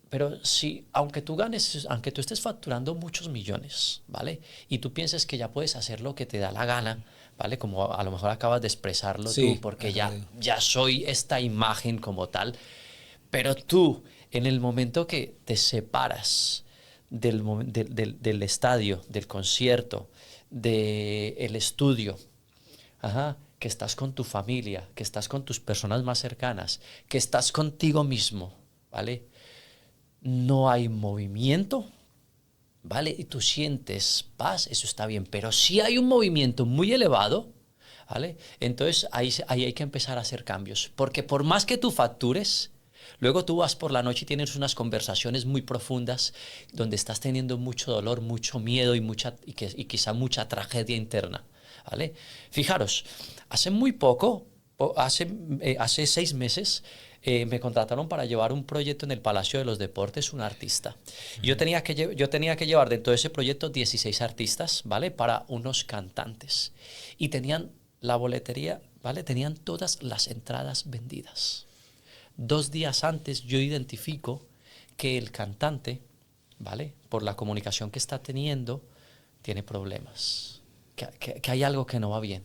Pero si, aunque tú estés facturando muchos millones, ¿vale? Y tú pienses que ya puedes hacer lo que te da la gana, ¿vale? Como a lo mejor acabas de expresarlo tú, porque ya soy esta imagen como tal. Pero tú, en el momento que te separas del estadio, del concierto, del estudio, que estás con tu familia, que estás con tus personas más cercanas, que estás contigo mismo, ¿vale? No hay movimiento, ¿vale? Y tú sientes paz, eso está bien. Pero si hay un movimiento muy elevado, ¿vale? Entonces ahí hay que empezar a hacer cambios. Porque por más que tú factures, luego tú vas por la noche y tienes unas conversaciones muy profundas donde estás teniendo mucho dolor, mucho miedo y quizá mucha tragedia interna, ¿vale? Fijaros, hace muy poco, hace 6 meses, me contrataron para llevar un proyecto en el Palacio de los Deportes, un artista. Yo tenía que llevar dentro de ese proyecto 16 artistas, ¿vale? Para unos cantantes. Y tenían la boletería, ¿vale? Tenían todas las entradas vendidas. 2 días antes yo identifico que el cantante, ¿vale? Por la comunicación que está teniendo, tiene problemas. Que hay algo que no va bien.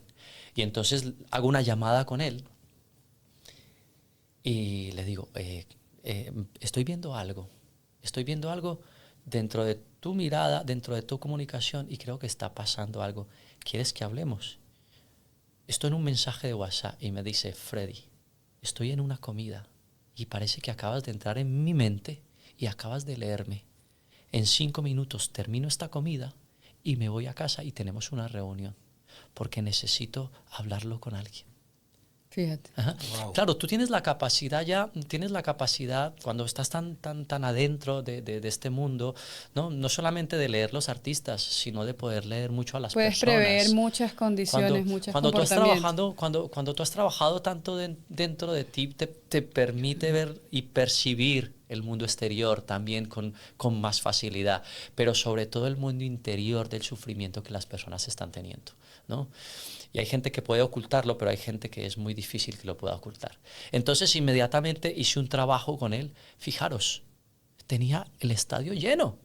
Y entonces hago una llamada con él. Y le digo, estoy viendo algo dentro de tu mirada, dentro de tu comunicación, y creo que está pasando algo. ¿Quieres que hablemos? Estoy en un mensaje de WhatsApp y me dice, Freddy, estoy en una comida y parece que acabas de entrar en mi mente y acabas de leerme. En 5 minutos termino esta comida y me voy a casa y tenemos una reunión porque necesito hablarlo con alguien. Fíjate. Wow. Claro, tú tienes la capacidad cuando estás tan adentro de este mundo, no solamente de leer los artistas, sino de poder leer mucho a las personas. Puedes prever muchas condiciones, muchos comportamientos. Cuando tú has trabajado tanto dentro de ti, te permite ver y percibir el mundo exterior también con más facilidad, pero sobre todo el mundo interior del sufrimiento que las personas están teniendo, ¿no? Y hay gente que puede ocultarlo, pero hay gente que es muy difícil que lo pueda ocultar. Entonces, inmediatamente hice un trabajo con él. Fijaros, tenía el estadio lleno. O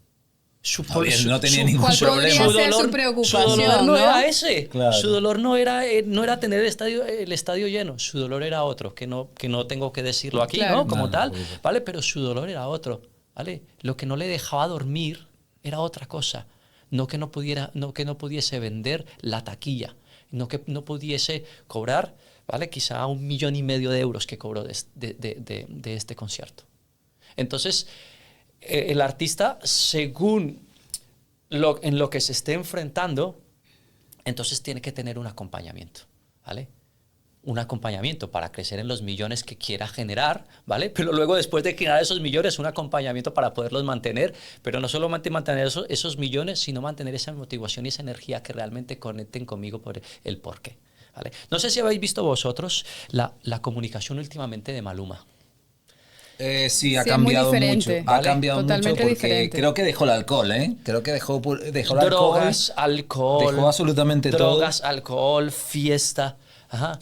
No tenía ningún ¿Cuál problema. podría ser su preocupación, su dolor no ¿no? era ese. Claro. Su dolor no era tener el estadio lleno. Su dolor era otro, que no tengo que decirlo aquí, Claro. ¿no? Como No, tal, por supuesto. ¿vale? Pero su dolor era otro, ¿vale? Lo que no le dejaba dormir era otra cosa. No que no pudiese vender la taquilla, no que no pudiese cobrar, ¿vale? Quizá 1,5 millones de euros que cobró de este concierto. Entonces, el artista, según en lo que se esté enfrentando, entonces tiene que tener un acompañamiento, ¿vale? Un acompañamiento para crecer en los millones que quiera generar, ¿vale? Pero luego, después de generar esos millones, un acompañamiento para poderlos mantener, pero no solo mantener esos millones, sino mantener esa motivación y esa energía que realmente conecten conmigo por el porqué, ¿vale? No sé si habéis visto vosotros la comunicación últimamente de Maluma. Sí, ha Sí, es muy cambiado diferente, mucho. Ha cambiado mucho totalmente porque diferente. creo que dejó el alcohol, ¿eh? Creo que dejó el Drogas, alcohol. alcohol. Dejó absolutamente drogas, todo. alcohol, fiesta. Ajá.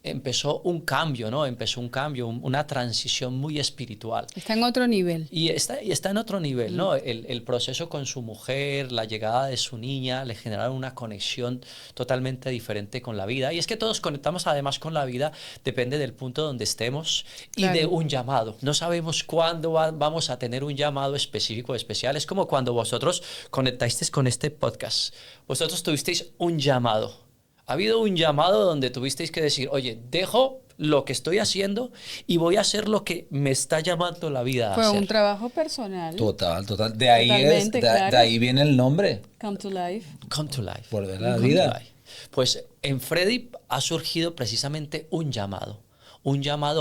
Empezó un cambio, ¿no? Empezó un cambio, una transición muy espiritual. Está en otro nivel. Y está en otro nivel, ¿no? El proceso con su mujer, la llegada de su niña, le generaron una conexión totalmente diferente con la vida. Y es que todos conectamos además con la vida, depende del punto donde estemos y Claro. de un llamado. No sabemos cuándo vamos a tener un llamado específico, especial. Es como cuando vosotros conectasteis con este podcast. Vosotros tuvisteis un llamado. Ha habido un llamado donde tuvisteis que decir, oye, dejo lo que estoy haciendo y voy a hacer lo que me está llamando la vida a Fue hacer. un trabajo personal. Total. De ahí, Totalmente, claro. de ahí viene el nombre. Come to life. Come to life. Volver a la Come vida. to life. Pues en Freddy ha surgido precisamente un llamado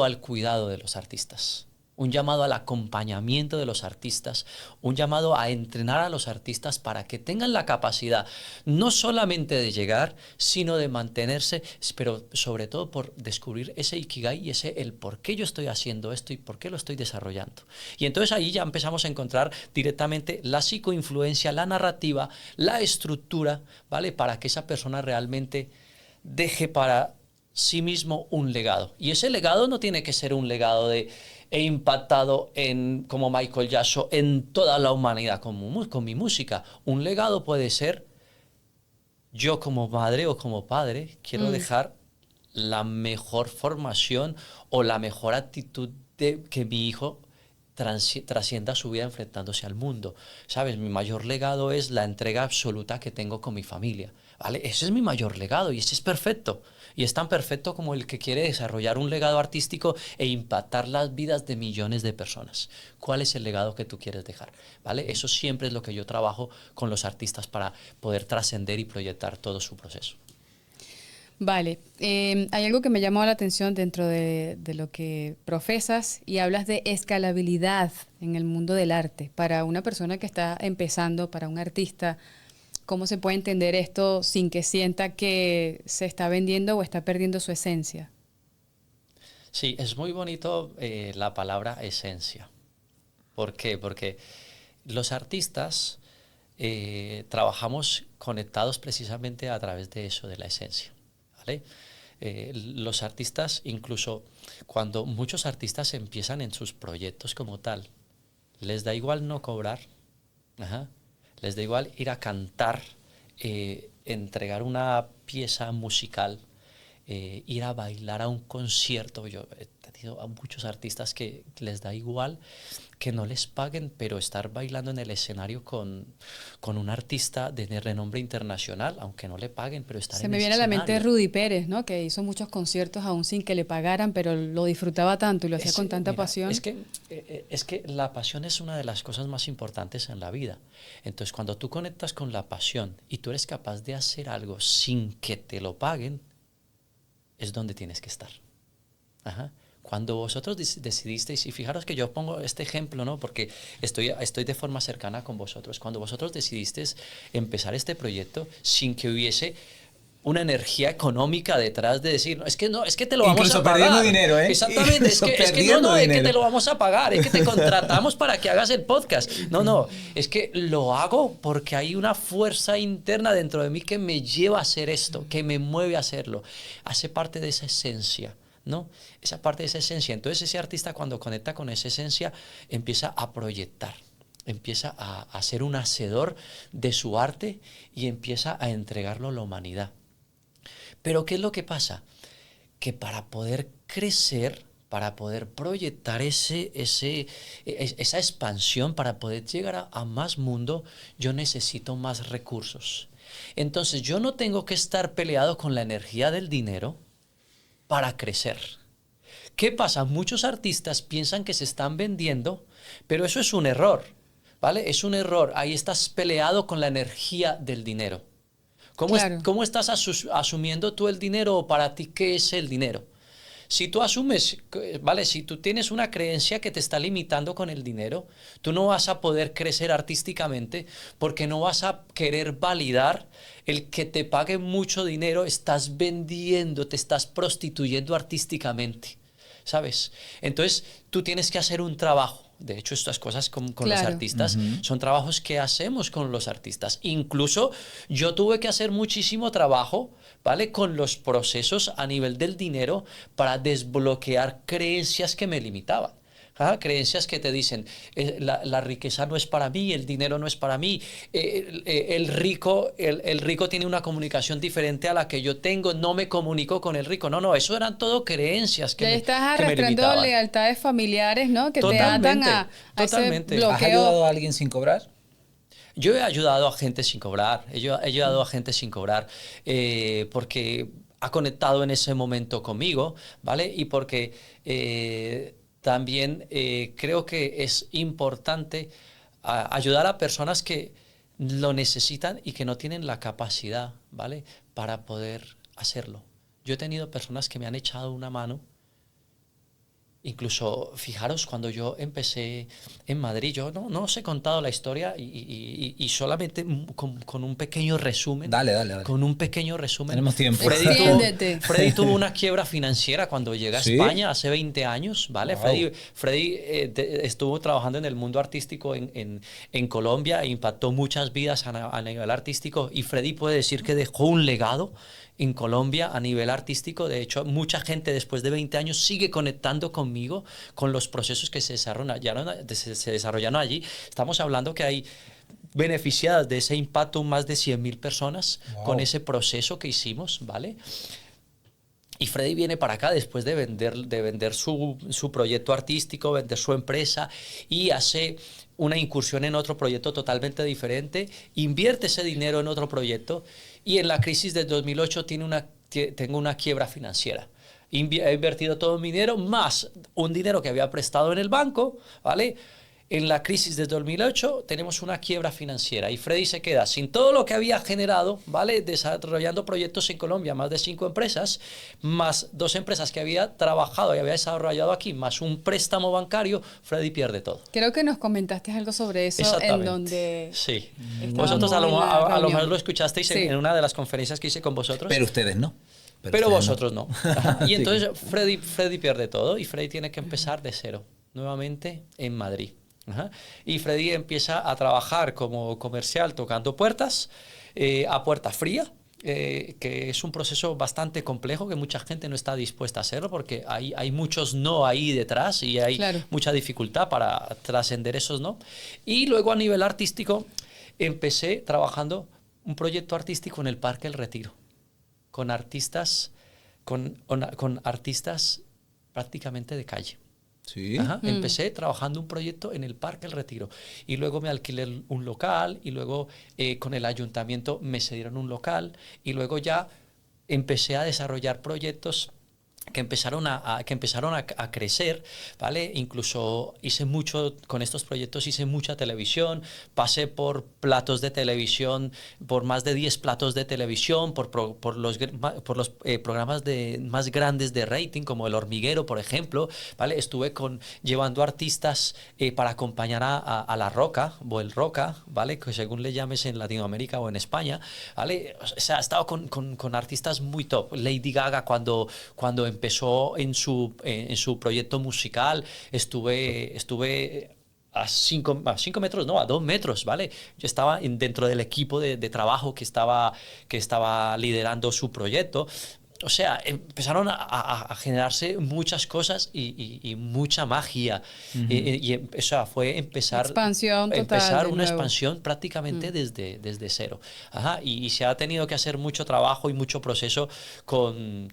al cuidado de los artistas, un llamado al acompañamiento de los artistas, un llamado a entrenar a los artistas para que tengan la capacidad no solamente de llegar, sino de mantenerse, pero sobre todo por descubrir ese ikigai y el por qué yo estoy haciendo esto y por qué lo estoy desarrollando. Y entonces ahí ya empezamos a encontrar directamente la psicoinfluencia, la narrativa, la estructura, ¿vale? Para que esa persona realmente deje para sí mismo un legado. Y ese legado no tiene que ser un legado de he impactado como Michael Jackson en toda la humanidad con mi música. Un legado puede ser yo como madre o como padre quiero dejar la mejor formación o la mejor actitud de que mi hijo trascienda su vida enfrentándose al mundo. ¿Sabes? Mi mayor legado es la entrega absoluta que tengo con mi familia. ¿Vale? Ese es mi mayor legado y ese es perfecto. Y es tan perfecto como el que quiere desarrollar un legado artístico e impactar las vidas de millones de personas. ¿Cuál es el legado que tú quieres dejar? ¿Vale? Eso siempre es lo que yo trabajo con los artistas para poder trascender y proyectar todo su proceso. Vale, hay algo que me llamó la atención dentro de lo que profesas y hablas de escalabilidad en el mundo del arte. Para una persona que está empezando, para un artista, ¿cómo se puede entender esto sin que sienta que se está vendiendo o está perdiendo su esencia? Sí, es muy bonito la palabra esencia. ¿Por qué? Porque los artistas trabajamos conectados precisamente a través de eso, de la esencia. ¿Vale? Los artistas, incluso cuando muchos artistas empiezan en sus proyectos como tal, les da igual no cobrar, ajá, les da igual ir a cantar, entregar una pieza musical, ir a bailar a un concierto. Yo he tenido a muchos artistas que les da igual que no les paguen, pero estar bailando en el escenario con un artista de renombre internacional, aunque no le paguen, pero estar Se en me ese viene a la mente escenario. Rudy Pérez, ¿no? Que hizo muchos conciertos aún sin que le pagaran, pero lo disfrutaba tanto y lo hacía con tanta Mira, pasión. es que la pasión es una de las cosas más importantes en la vida. Entonces, cuando tú conectas con la pasión y tú eres capaz de hacer algo sin que te lo paguen, es donde tienes que estar. Ajá. Cuando vosotros decidisteis, y fijaros que yo pongo este ejemplo, ¿no? Porque estoy de forma cercana con vosotros. Cuando vosotros decidisteis empezar este proyecto sin que hubiese una energía económica detrás de decir, no, es que te lo vamos Incluso a pagar. perdiendo dinero, ¿eh? Exactamente, es que es que te lo vamos a pagar, es que te contratamos para que hagas el podcast. No, es que lo hago porque hay una fuerza interna dentro de mí que me lleva a hacer esto, que me mueve a hacerlo. Hace parte de esa esencia, ¿no? Esa parte de esa esencia. Entonces ese artista cuando conecta con esa esencia empieza a proyectar. empieza a ser un hacedor de su arte y empieza a entregarlo a la humanidad. Pero ¿qué es lo que pasa? Que para poder crecer, para poder proyectar esa expansión, para poder llegar a más mundo, yo necesito más recursos. Entonces yo no tengo que estar peleado con la energía del dinero para crecer. ¿Qué pasa? Muchos artistas piensan que se están vendiendo, pero eso es un error, ¿vale? Es un error. Ahí estás peleado con la energía del dinero. Claro. ¿Cómo estás asumiendo tú el dinero o para ti qué es el dinero? Si tú asumes, ¿vale? Si tú tienes una creencia que te está limitando con el dinero, tú no vas a poder crecer artísticamente porque no vas a querer validar el que te pague mucho dinero, estás vendiendo, te estás prostituyendo artísticamente, ¿sabes? Entonces, tú tienes que hacer un trabajo. De hecho, estas cosas con los Claro. artistas son trabajos que hacemos con los artistas. Incluso yo tuve que hacer muchísimo trabajo, ¿vale? Con los procesos a nivel del dinero para desbloquear creencias que me limitaban. Creencias que te dicen, la riqueza no es para mí, el dinero no es para mí, el rico tiene una comunicación diferente a la que yo tengo, no me comunico con el rico. No, eso eran todo creencias Ya estás que me arrastrando limitaban. lealtades familiares, ¿no? Que te atan Totalmente, a ese totalmente. ¿Has bloqueo. ayudado a alguien sin cobrar? Yo he ayudado a gente sin cobrar, he ayudado a gente sin cobrar porque ha conectado en ese momento conmigo, ¿vale? Y porque también creo que es importante ayudar a personas que lo necesitan y que no tienen la capacidad, ¿vale? Para poder hacerlo. Yo he tenido personas que me han echado una mano. Incluso, fijaros, cuando yo empecé en Madrid, yo no os he contado la historia y solamente con un pequeño resumen. Dale. Con un pequeño resumen. Tenemos tiempo. Extiéndete. Freddy tuvo una quiebra financiera cuando llega a ¿Sí? España hace 20 años, ¿vale? Wow. Freddy estuvo trabajando en el mundo artístico en Colombia e impactó muchas vidas a nivel artístico y Freddy puede decir que dejó un legado en Colombia a nivel artístico. De hecho, mucha gente después de 20 años sigue conectando conmigo con los procesos que se desarrollaron allí. Estamos hablando que hay beneficiadas de ese impacto más de 100.000 personas con ese proceso que hicimos, ¿vale? Y Freddy viene para acá después de vender su proyecto artístico, vender su empresa y hace una incursión en otro proyecto totalmente diferente, invierte ese dinero en otro proyecto y en la crisis del 2008 tengo una quiebra financiera. He invertido todo mi dinero más un dinero que había prestado en el banco, ¿vale? En la crisis de 2008 tenemos una quiebra financiera y Freddy se queda sin todo lo que había generado, ¿vale? Desarrollando proyectos en Colombia, más de 5 empresas, más 2 empresas que había trabajado y había desarrollado aquí, más un préstamo bancario. Freddy pierde todo. Creo que nos comentaste algo sobre eso en donde sí. estábamos Vosotros a en la lo reunión. mejor lo escuchasteis Sí. en una de las conferencias que hice con vosotros. Pero ustedes no. Pero ustedes vosotros no. Ajá. Y Sí. entonces Freddy pierde todo y Freddy tiene que empezar de cero, nuevamente en Madrid. Ajá. Y Freddy empieza a trabajar como comercial tocando puertas a puerta fría, que es un proceso bastante complejo que mucha gente no está dispuesta a hacerlo porque hay muchos no ahí detrás y hay Claro. mucha dificultad para trascender esos no. Y luego a nivel artístico empecé trabajando un proyecto artístico en el Parque El Retiro con artistas prácticamente de calle. Sí. Ajá. Empecé trabajando un proyecto en el Parque El Retiro y luego me alquilé un local y luego con el ayuntamiento me cedieron un local y luego ya empecé a desarrollar proyectos que empezaron a crecer, ¿vale? Incluso hice mucho, con estos proyectos hice mucha televisión, pasé por platos de televisión, por más de 10 platos de televisión, por los programas más grandes de rating, como El Hormiguero, por ejemplo, ¿vale? Estuve llevando artistas para acompañar a La Roca, o El Roca, ¿vale? Que según le llames en Latinoamérica o en España, ¿vale? O sea, he estado con artistas muy top. Lady Gaga cuando empezó en su proyecto musical, estuve a 5 metros, no, a 2 metros, ¿vale? Yo estaba dentro del equipo de trabajo que estaba liderando su proyecto. o sea, empezaron a generarse muchas cosas y mucha magia. O sea, fue Expansión total empezar de una nuevo. expansión prácticamente desde cero. Ajá, y se ha tenido que hacer mucho trabajo y mucho proceso con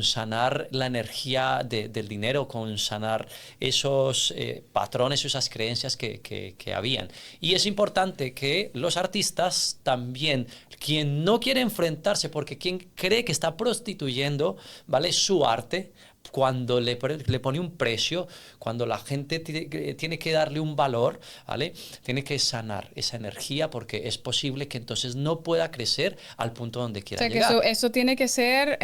sanar la energía del dinero, con sanar esos patrones, esas creencias que habían. Y es importante que los artistas también, quien no quiere enfrentarse, porque quien cree que está prostituyendo, ¿vale? Su arte, cuando le pone un precio, cuando la gente tiene que darle un valor, ¿vale? Tiene que sanar esa energía porque es posible que entonces no pueda crecer al punto donde O quiera sea que llegar. eso tiene que ser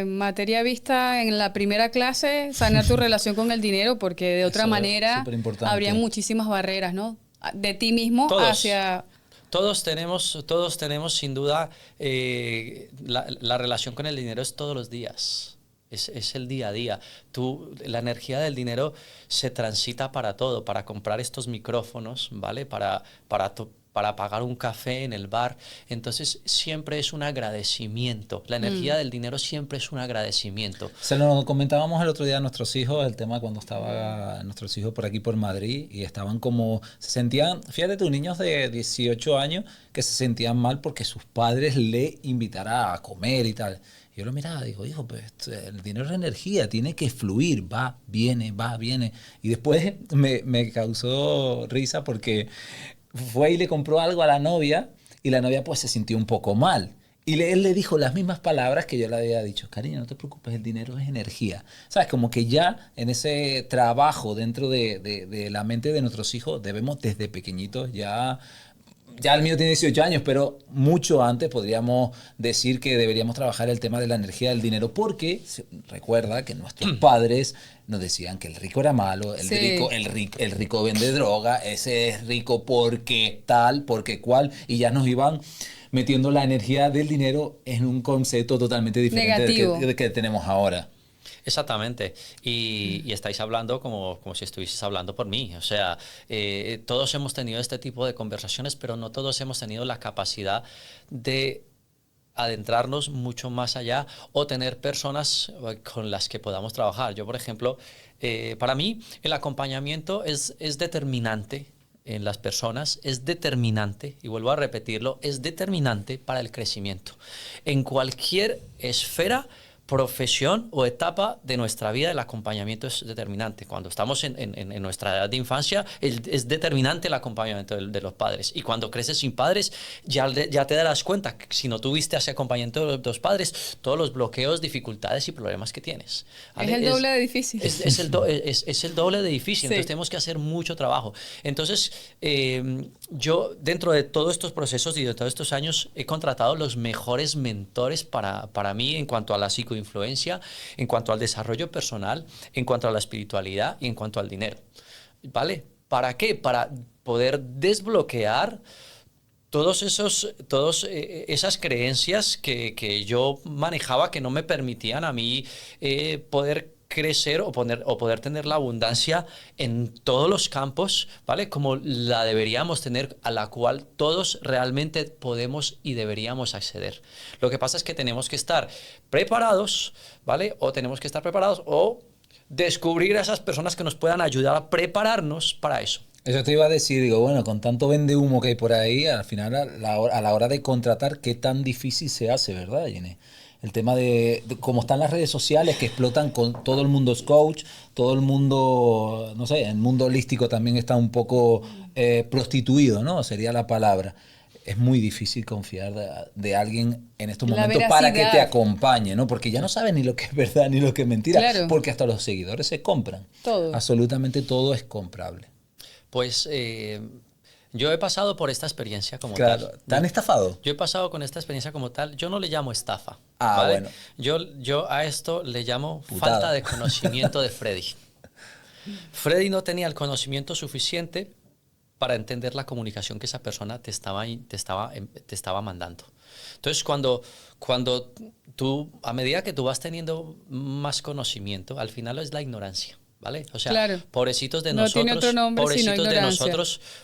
materia vista en la primera clase, sanar tu relación con el dinero, porque de otra Eso es manera súper habría importante. muchísimas barreras, ¿no? De ti mismo Todos. hacia... Todos tenemos sin duda la relación con el dinero es todos los días. Es el día a día. La energía del dinero se transita para todo, para comprar estos micrófonos, ¿vale? Para pagar un café en el bar. Entonces siempre es un agradecimiento. La energía del dinero siempre es un agradecimiento. Se lo comentábamos el otro día a nuestros hijos, el tema cuando estaban nuestros hijos por aquí por Madrid y estaban como, se sentían, fíjate tú, niños de 18 años que se sentían mal porque sus padres le invitaran a comer y tal. Y yo lo miraba, digo, hijo, pues el dinero es energía, tiene que fluir, va, viene, va, viene. Y después me causó risa porque fue y le compró algo a la novia y la novia pues se sintió un poco mal. Y él le dijo las mismas palabras que yo le había dicho, cariño, no te preocupes, el dinero es energía. ¿Sabes? Como que ya en ese trabajo dentro de la mente de nuestros hijos debemos desde pequeñitos ya el mío tiene 18 años, pero mucho antes podríamos decir que deberíamos trabajar el tema de la energía del dinero, porque recuerda que nuestros padres nos decían que el rico era malo, Sí. el rico vende droga, ese es rico porque tal, porque cual, y ya nos iban metiendo la energía del dinero en un concepto totalmente diferente Negativo. del que tenemos ahora. Exactamente. Y estáis hablando como si estuvieses hablando por mí. O sea, todos hemos tenido este tipo de conversaciones, pero no todos hemos tenido la capacidad de adentrarnos mucho más allá o tener personas con las que podamos trabajar. Yo, por ejemplo, para mí el acompañamiento es determinante en las personas, es determinante, y vuelvo a repetirlo, es determinante para el crecimiento. En cualquier esfera, profesión o etapa de nuestra vida, el acompañamiento es determinante. Cuando estamos en nuestra edad de infancia, es determinante el acompañamiento de los padres. Y cuando creces sin padres, ya te darás cuenta que si no tuviste ese acompañamiento de los padres, todos los bloqueos, dificultades y problemas que tienes. Es ¿Vale? el doble de difícil. Es el doble de difícil, Sí. entonces tenemos que hacer mucho trabajo. Entonces, yo dentro de todos estos procesos y de todos estos años he contratado los mejores mentores para mí en cuanto a la psicoinfluencia, en cuanto al desarrollo personal, en cuanto a la espiritualidad y en cuanto al dinero. ¿Vale? ¿Para qué? Para poder desbloquear todas esas creencias que yo manejaba que no me permitían a mí poder crecer o poder tener la abundancia en todos los campos, ¿vale? Como la deberíamos tener, a la cual todos realmente podemos y deberíamos acceder. Lo que pasa es que tenemos que estar preparados, ¿vale? O tenemos que estar preparados o descubrir a esas personas que nos puedan ayudar a prepararnos para eso. Eso te iba a decir, digo, bueno, con tanto vende humo que hay por ahí, al final a la hora de contratar, qué tan difícil se hace, ¿verdad, Jenny? El tema de cómo están las redes sociales que explotan con todo el mundo es coach, todo el mundo, no sé, el mundo holístico también está un poco prostituido, ¿no? Sería la palabra. Es muy difícil confiar de alguien en estos La momentos para que te veracidad. acompañe, ¿no? Porque ya no sabes ni lo que es verdad ni lo que es mentira, Claro. porque hasta los seguidores se compran. Todo. Absolutamente todo es comprable. Pues yo he pasado por esta experiencia como Claro, tal. ¿te han estafado? Yo he pasado con esta experiencia como tal. Yo no le llamo estafa. Ah, ¿vale? bueno. Yo a esto le llamo Putada. falta de conocimiento de Freddy. Freddy no tenía el conocimiento suficiente para entender la comunicación que esa persona te estaba mandando. Entonces, cuando tú, a medida que tú vas teniendo más conocimiento, al final es la ignorancia. ¿Vale? O sea, Claro. pobrecitos de No tiene nosotros, otro nombre sino ignorancia.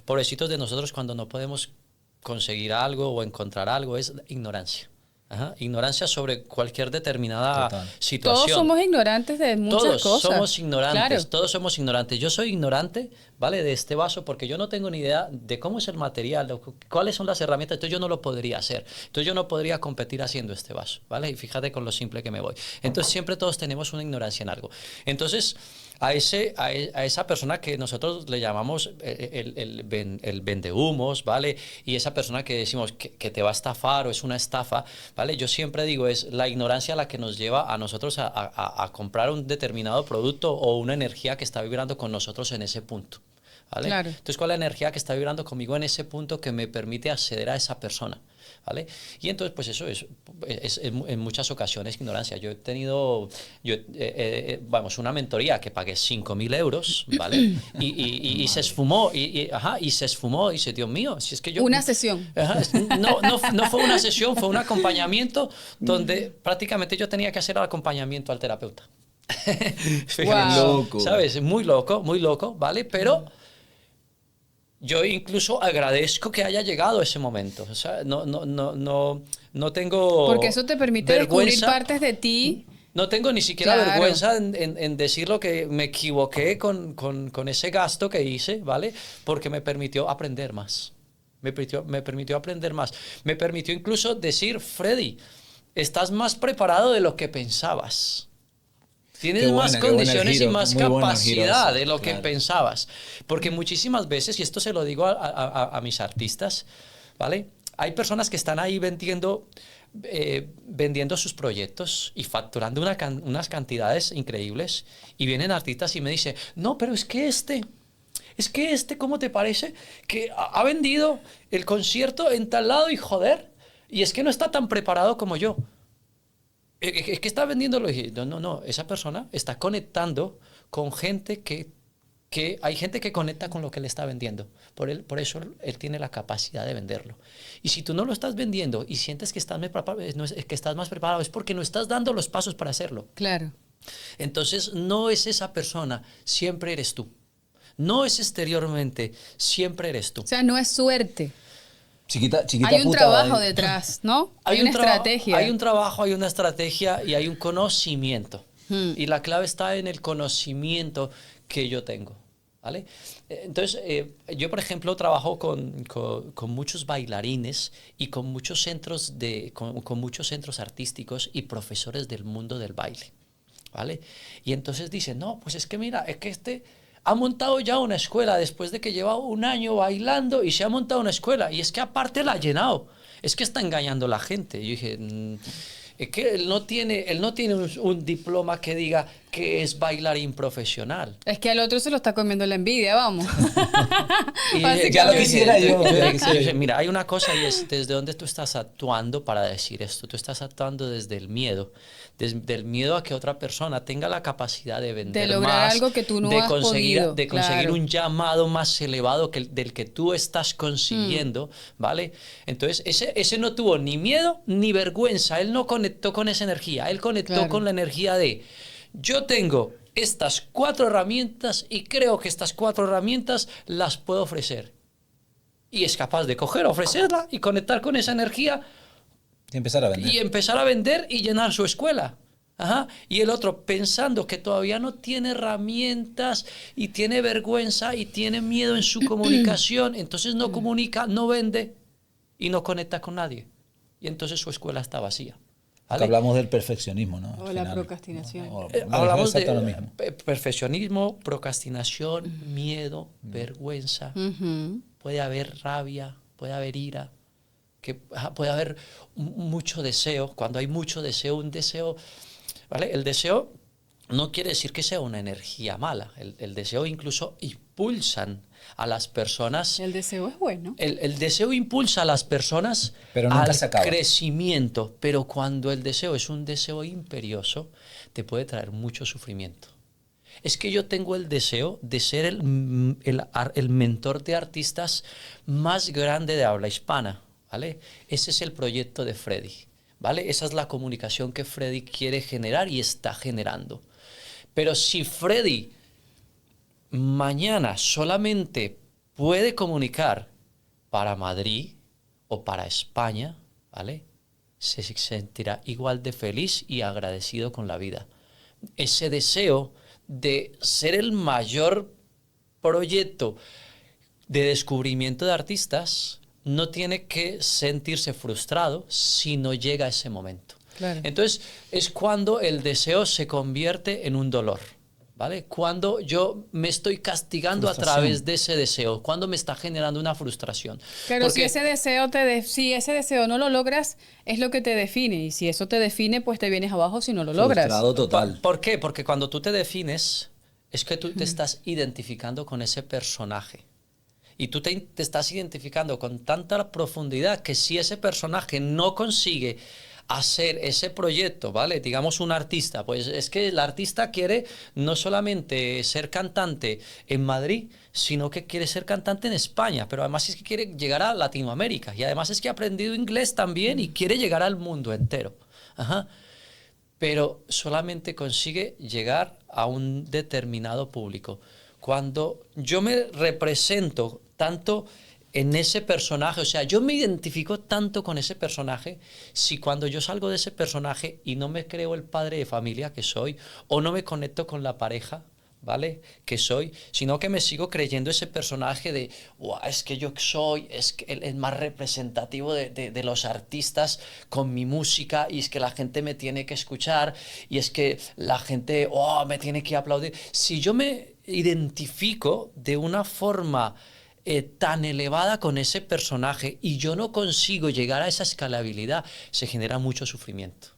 pobrecitos de nosotros cuando no podemos conseguir algo o encontrar algo, es ignorancia. Ajá, ignorancia sobre cualquier determinada Total. situación. Todos somos ignorantes de muchas Todos cosas. somos ignorantes, Claro. todos somos ignorantes. Yo soy ignorante, ¿vale? De este vaso porque yo no tengo ni idea de cómo es el material, cuáles son las herramientas, entonces yo no lo podría hacer. Entonces yo no podría competir haciendo este vaso, ¿vale? Y fíjate con lo simple que me voy. Entonces siempre todos tenemos una ignorancia en algo. Entonces a esa persona que nosotros le llamamos el vendehumos, ¿vale? Y esa persona que decimos que te va a estafar o es una estafa, ¿vale? Yo siempre digo, es la ignorancia la que nos lleva a nosotros a comprar un determinado producto o una energía que está vibrando con nosotros en ese punto, ¿vale? Claro. Entonces, ¿cuál es la energía que está vibrando conmigo en ese punto que me permite acceder a esa persona? ¿Vale? Y entonces, pues eso es en muchas ocasiones ignorancia. Yo he tenido, vamos, una mentoría que pagué 5.000 euros, ¿vale? Y se esfumó, y se esfumó, y dice, Dios mío, si es que yo... Una sesión. Ajá, no fue una sesión, fue un acompañamiento donde prácticamente yo tenía que hacer el acompañamiento al terapeuta. Fíjate, Wow. Loco. ¿sabes? Muy loco, ¿vale? Pero... yo incluso agradezco que haya llegado ese momento. O sea, no tengo Porque eso te permite descubrir vergüenza. partes de ti. No tengo ni siquiera Claro. vergüenza en decir lo que me equivoqué con ese gasto que hice, ¿vale? Porque me permitió aprender más. Me permitió aprender más. Me permitió incluso decir, Freddy, estás más preparado de lo que pensabas. Tienes Qué más buena, qué buena el condiciones y giro, más muy bueno el capacidad giro, de lo que claro. pensabas. Porque muchísimas veces, y esto se lo digo a mis artistas, ¿vale? Hay personas que están ahí vendiendo sus proyectos y facturando unas cantidades increíbles, y vienen artistas y me dicen, no, pero es que ¿cómo te parece? Que ha vendido el concierto en tal lado y joder, y es que no está tan preparado como yo. Es que está vendiéndolo. Y no, esa persona está conectando con gente que hay gente que conecta con lo que le está vendiendo. Por eso él tiene la capacidad de venderlo. Y si tú no lo estás vendiendo y sientes que estás más preparado, es porque no estás dando los pasos para hacerlo. Claro. Entonces no es esa persona, siempre eres tú. No es exteriormente, siempre eres tú. O sea, no es suerte. Chiquita Hay un puta, trabajo detrás, ¿no? Hay una estrategia. Hay un trabajo, hay una estrategia y hay un conocimiento. Hmm. Y la clave está en el conocimiento que yo tengo, ¿vale? Entonces, yo, por ejemplo, trabajo con muchos bailarines y con muchos con muchos centros artísticos y profesores del mundo del baile, ¿vale? Y entonces dicen, no, pues es que mira, es que ha montado ya una escuela después de que lleva un año bailando y se ha montado una escuela. Y es que aparte la ha llenado. Es que está engañando a la gente. Y yo dije, es que él no tiene un diploma que diga que es bailarín profesional. Es que al otro se lo está comiendo la envidia, vamos. Y Ya lo quisiera yo. dije, mira, hay una cosa y es desde dónde tú estás actuando para decir esto. Tú estás actuando desde el miedo. Desde el miedo a que otra persona tenga la capacidad de vender De lograr más, algo que tú no de has conseguir, podido, de conseguir claro. un llamado más elevado del que tú estás consiguiendo, ¿vale? Entonces, ese no tuvo ni miedo ni vergüenza. Él no conectó con esa energía. Él conectó Claro. con la energía de yo tengo estas 4 herramientas y creo que estas 4 herramientas las puedo ofrecer. Y es capaz de coger, ofrecerla y conectar con esa energía Y empezar a vender. y empezar a vender y llenar su escuela. Ajá. Y el otro pensando que todavía no tiene herramientas y tiene vergüenza y tiene miedo en su comunicación, entonces no comunica, no vende y no conecta con nadie. Y entonces su escuela está vacía. Porque ¿Vale? hablamos del perfeccionismo, ¿no? O Al la final. procrastinación. Bueno, Hablamos exacto lo de mismo. perfeccionismo, procrastinación, miedo, vergüenza. Ujú. Puede haber rabia, puede haber ira, puede haber mucho deseo. Cuando hay mucho deseo, un deseo, ¿vale? El deseo no quiere decir que sea una energía mala. El deseo incluso impulsan a las personas. El deseo es bueno. El deseo impulsa a las personas Pero nunca al se acaba. crecimiento, pero cuando el deseo es un deseo imperioso, te puede traer mucho sufrimiento. Es que yo tengo el deseo de ser el mentor de artistas más grande de habla hispana, ¿vale? Ese es el proyecto de Freddy, ¿vale? Esa es la comunicación que Freddy quiere generar y está generando. Pero si Freddy mañana solamente puede comunicar para Madrid o para España, ¿vale? se sentirá igual de feliz y agradecido con la vida. Ese deseo de ser el mayor proyecto de descubrimiento de artistas no tiene que sentirse frustrado si no llega a ese momento. Claro. Entonces, es cuando el deseo se convierte en un dolor, ¿vale? Cuando yo me estoy castigando a través de ese deseo, cuando me está generando una frustración. Claro, Porque, si ese deseo si ese deseo no lo logras, es lo que te define. Y si eso te define, pues te vienes abajo si no lo logras. Frustrado total. ¿Por qué? Porque cuando tú te defines, es que tú te estás identificando con ese personaje. Y tú te estás identificando con tanta profundidad que si ese personaje no consigue hacer ese proyecto, ¿vale? Digamos un artista, pues es que el artista quiere no solamente ser cantante en Madrid, sino que quiere ser cantante en España, pero además es que quiere llegar a Latinoamérica y además es que ha aprendido inglés también y quiere llegar al mundo entero. Ajá. Pero solamente consigue llegar a un determinado público. Cuando yo me represento tanto en ese personaje, o sea, yo me identifico tanto con ese personaje, si cuando yo salgo de ese personaje y no me creo el padre de familia que soy, o no me conecto con la pareja, ¿vale? Que soy, sino que me sigo creyendo ese personaje de, wow, es que yo soy, es que el más representativo de los artistas con mi música, y es que la gente me tiene que escuchar, y es que la gente, oh, me tiene que aplaudir. Si yo me identifico de una forma tan elevada con ese personaje y yo no consigo llegar a esa escalabilidad, se genera mucho sufrimiento.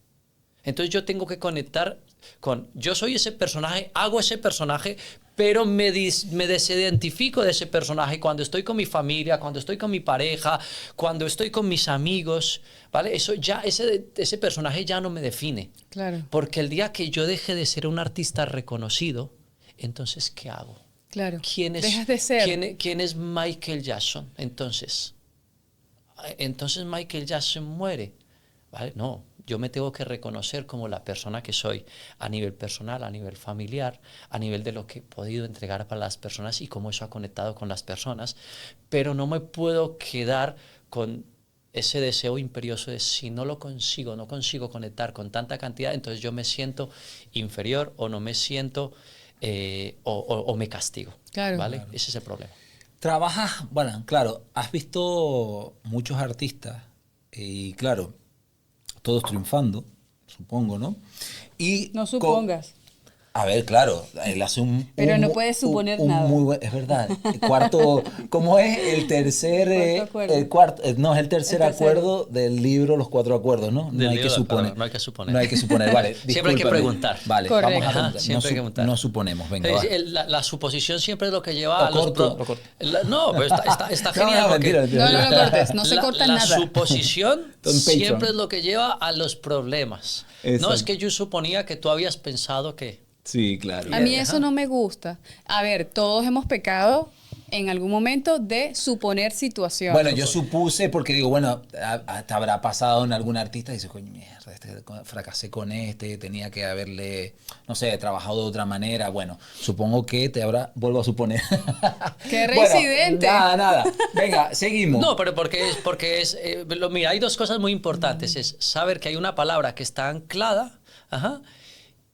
Entonces yo tengo que conectar con, yo soy ese personaje, hago ese personaje, pero me desidentifico de ese personaje cuando estoy con mi familia, cuando estoy con mi pareja, cuando estoy con mis amigos, ¿vale? Eso ya, ese personaje ya no me define. Claro. Porque el día que yo deje de ser un artista reconocido, entonces, ¿qué hago? Claro. Dejas de ser. ¿Quién es Michael Jackson? Entonces Michael Jackson muere, ¿vale? No, yo me tengo que reconocer como la persona que soy a nivel personal, a nivel familiar, a nivel de lo que he podido entregar para las personas y cómo eso ha conectado con las personas, pero no me puedo quedar con ese deseo imperioso de si no lo consigo, no consigo conectar con tanta cantidad, entonces yo me siento inferior o no me siento o me castigo. Claro. ¿Vale? Claro. Ese es el problema. Trabajas, bueno, claro, has visto muchos artistas y claro, todos triunfando, supongo, ¿no? Y No supongas. A ver, claro, él hace Pero no puedes suponer nada. Es verdad. Cuarto, ¿cómo es? El tercer, no, es el tercer acuerdo del libro Los Cuatro Acuerdos, ¿no? No hay que suponer. No hay que suponer. No hay que suponer, vale. Siempre hay que preguntar. Vale, Correcto. vamos a preguntar. Siempre hay que preguntar. No suponemos, venga, va. La suposición siempre es lo que lleva a los... Lo corto. No, pero está genial. No, porque mentira. No lo cortes, no se corta la nada. La suposición Don siempre Patreon. es lo que lleva a los problemas. Exacto. No es que yo suponía que tú habías pensado que... Sí, claro. A mí eso no me gusta. A ver, todos hemos pecado en algún momento de suponer situaciones. Bueno, yo supuse, porque digo, bueno, te habrá pasado en algún artista y dices, coño, mierda, fracasé con tenía que haberle, no sé, trabajado de otra manera. Bueno, supongo que vuelvo a suponer. ¡Qué reincidente! Bueno, nada. Venga, seguimos. No, pero mira, hay dos cosas muy importantes. Es saber que hay una palabra que está anclada,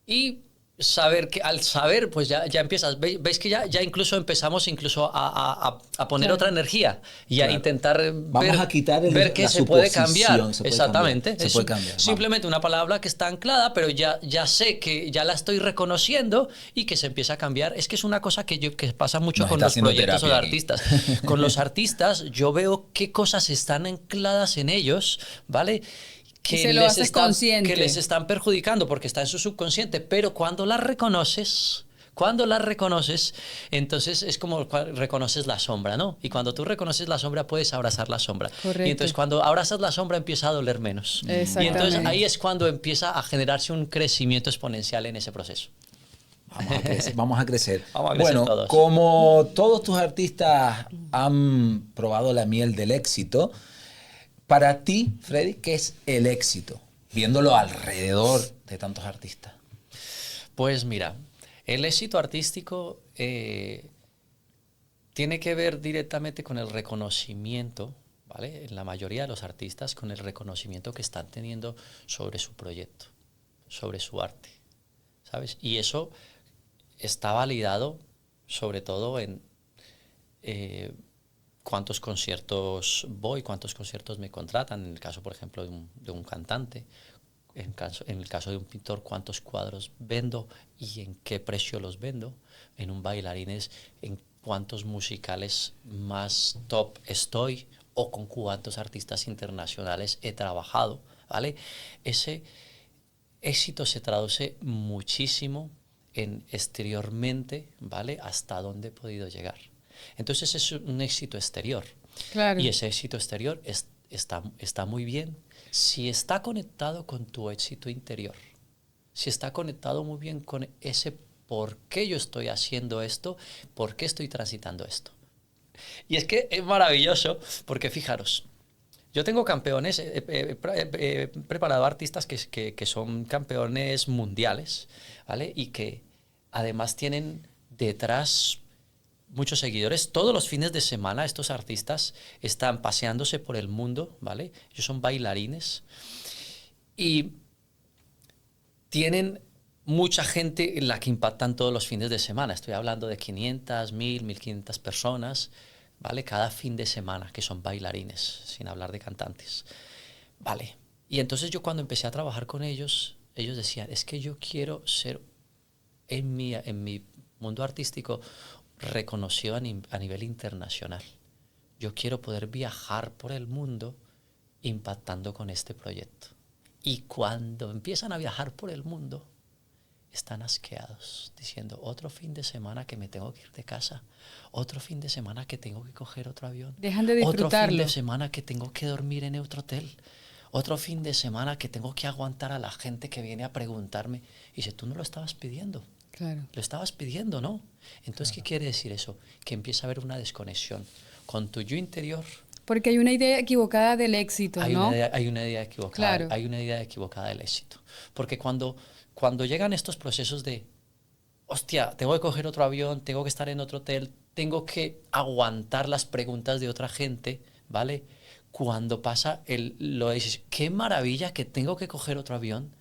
y saber que al saber, pues ya empiezas, veis que ya incluso empezamos a poner otra energía y a intentar a quitar ver que la se puede cambiar. suposición, Exactamente. Se puede cambiar. Simplemente una palabra que está anclada, pero ya sé que ya la estoy reconociendo y que se empieza a cambiar. Es que es una cosa que pasa mucho Nos con está los haciendo proyectos o de terapia artistas. Con los artistas yo veo qué cosas están ancladas en ellos, ¿vale? Que les están perjudicando porque está en su subconsciente, pero cuando las reconoces, entonces es como reconoces la sombra, ¿no? Y cuando tú reconoces la sombra, puedes abrazar la sombra. Correcto. Y entonces cuando abrazas la sombra, empieza a doler menos. Y entonces ahí es cuando empieza a generarse un crecimiento exponencial en ese proceso. Vamos a crecer. Bueno, todos. Como todos tus artistas han probado la miel del éxito, para ti, Freddy, ¿qué es el éxito? Viéndolo alrededor de tantos artistas. Pues mira, el éxito artístico tiene que ver directamente con el reconocimiento, ¿vale? En la mayoría de los artistas con el reconocimiento que están teniendo sobre su proyecto, sobre su arte, ¿sabes? Y eso está validado sobre todo en cuántos conciertos voy, cuántos conciertos me contratan, en el caso, por ejemplo, de un cantante, en el caso de un pintor, cuántos cuadros vendo y en qué precio los vendo, en un bailarín es en cuántos musicales más top estoy o con cuántos artistas internacionales he trabajado, ¿vale? Ese éxito se traduce muchísimo en exteriormente, ¿vale? Hasta dónde he podido llegar. Entonces es un éxito exterior. Claro. Y ese éxito exterior está muy bien si está conectado con tu éxito interior. Si está conectado muy bien con ese por qué yo estoy haciendo esto, por qué estoy transitando esto. Y es que es maravilloso porque fijaros, yo tengo campeones, he preparado artistas que son campeones mundiales, ¿vale? Y que además tienen detrás muchos seguidores. Todos los fines de semana estos artistas están paseándose por el mundo, ¿vale? Ellos son bailarines y tienen mucha gente en la que impactan todos los fines de semana. Estoy hablando de 500, 1000, 1500 personas, ¿vale? Cada fin de semana que son bailarines, sin hablar de cantantes, ¿vale? Y entonces yo cuando empecé a trabajar con ellos, ellos decían, es que yo quiero ser en mi mundo artístico reconocido a nivel internacional. Yo quiero poder viajar por el mundo impactando con este proyecto. Y cuando empiezan a viajar por el mundo, están asqueados, diciendo, otro fin de semana que me tengo que ir de casa, otro fin de semana que tengo que coger otro avión, Dejan de disfrutarlo. otro fin de semana que tengo que dormir en otro hotel, otro fin de semana que tengo que aguantar a la gente que viene a preguntarme. Y dice, tú no lo estabas pidiendo. Claro. Lo estabas pidiendo, ¿no? Entonces, ¿qué quiere decir eso? Que empieza a haber una desconexión con tu yo interior. Porque hay una idea equivocada del éxito, ¿no? Hay una idea equivocada, Claro. hay una idea equivocada del éxito. Porque cuando llegan estos procesos de, hostia, tengo que coger otro avión, tengo que estar en otro hotel, tengo que aguantar las preguntas de otra gente, ¿vale? Cuando pasa lo dices, qué maravilla que tengo que coger otro avión,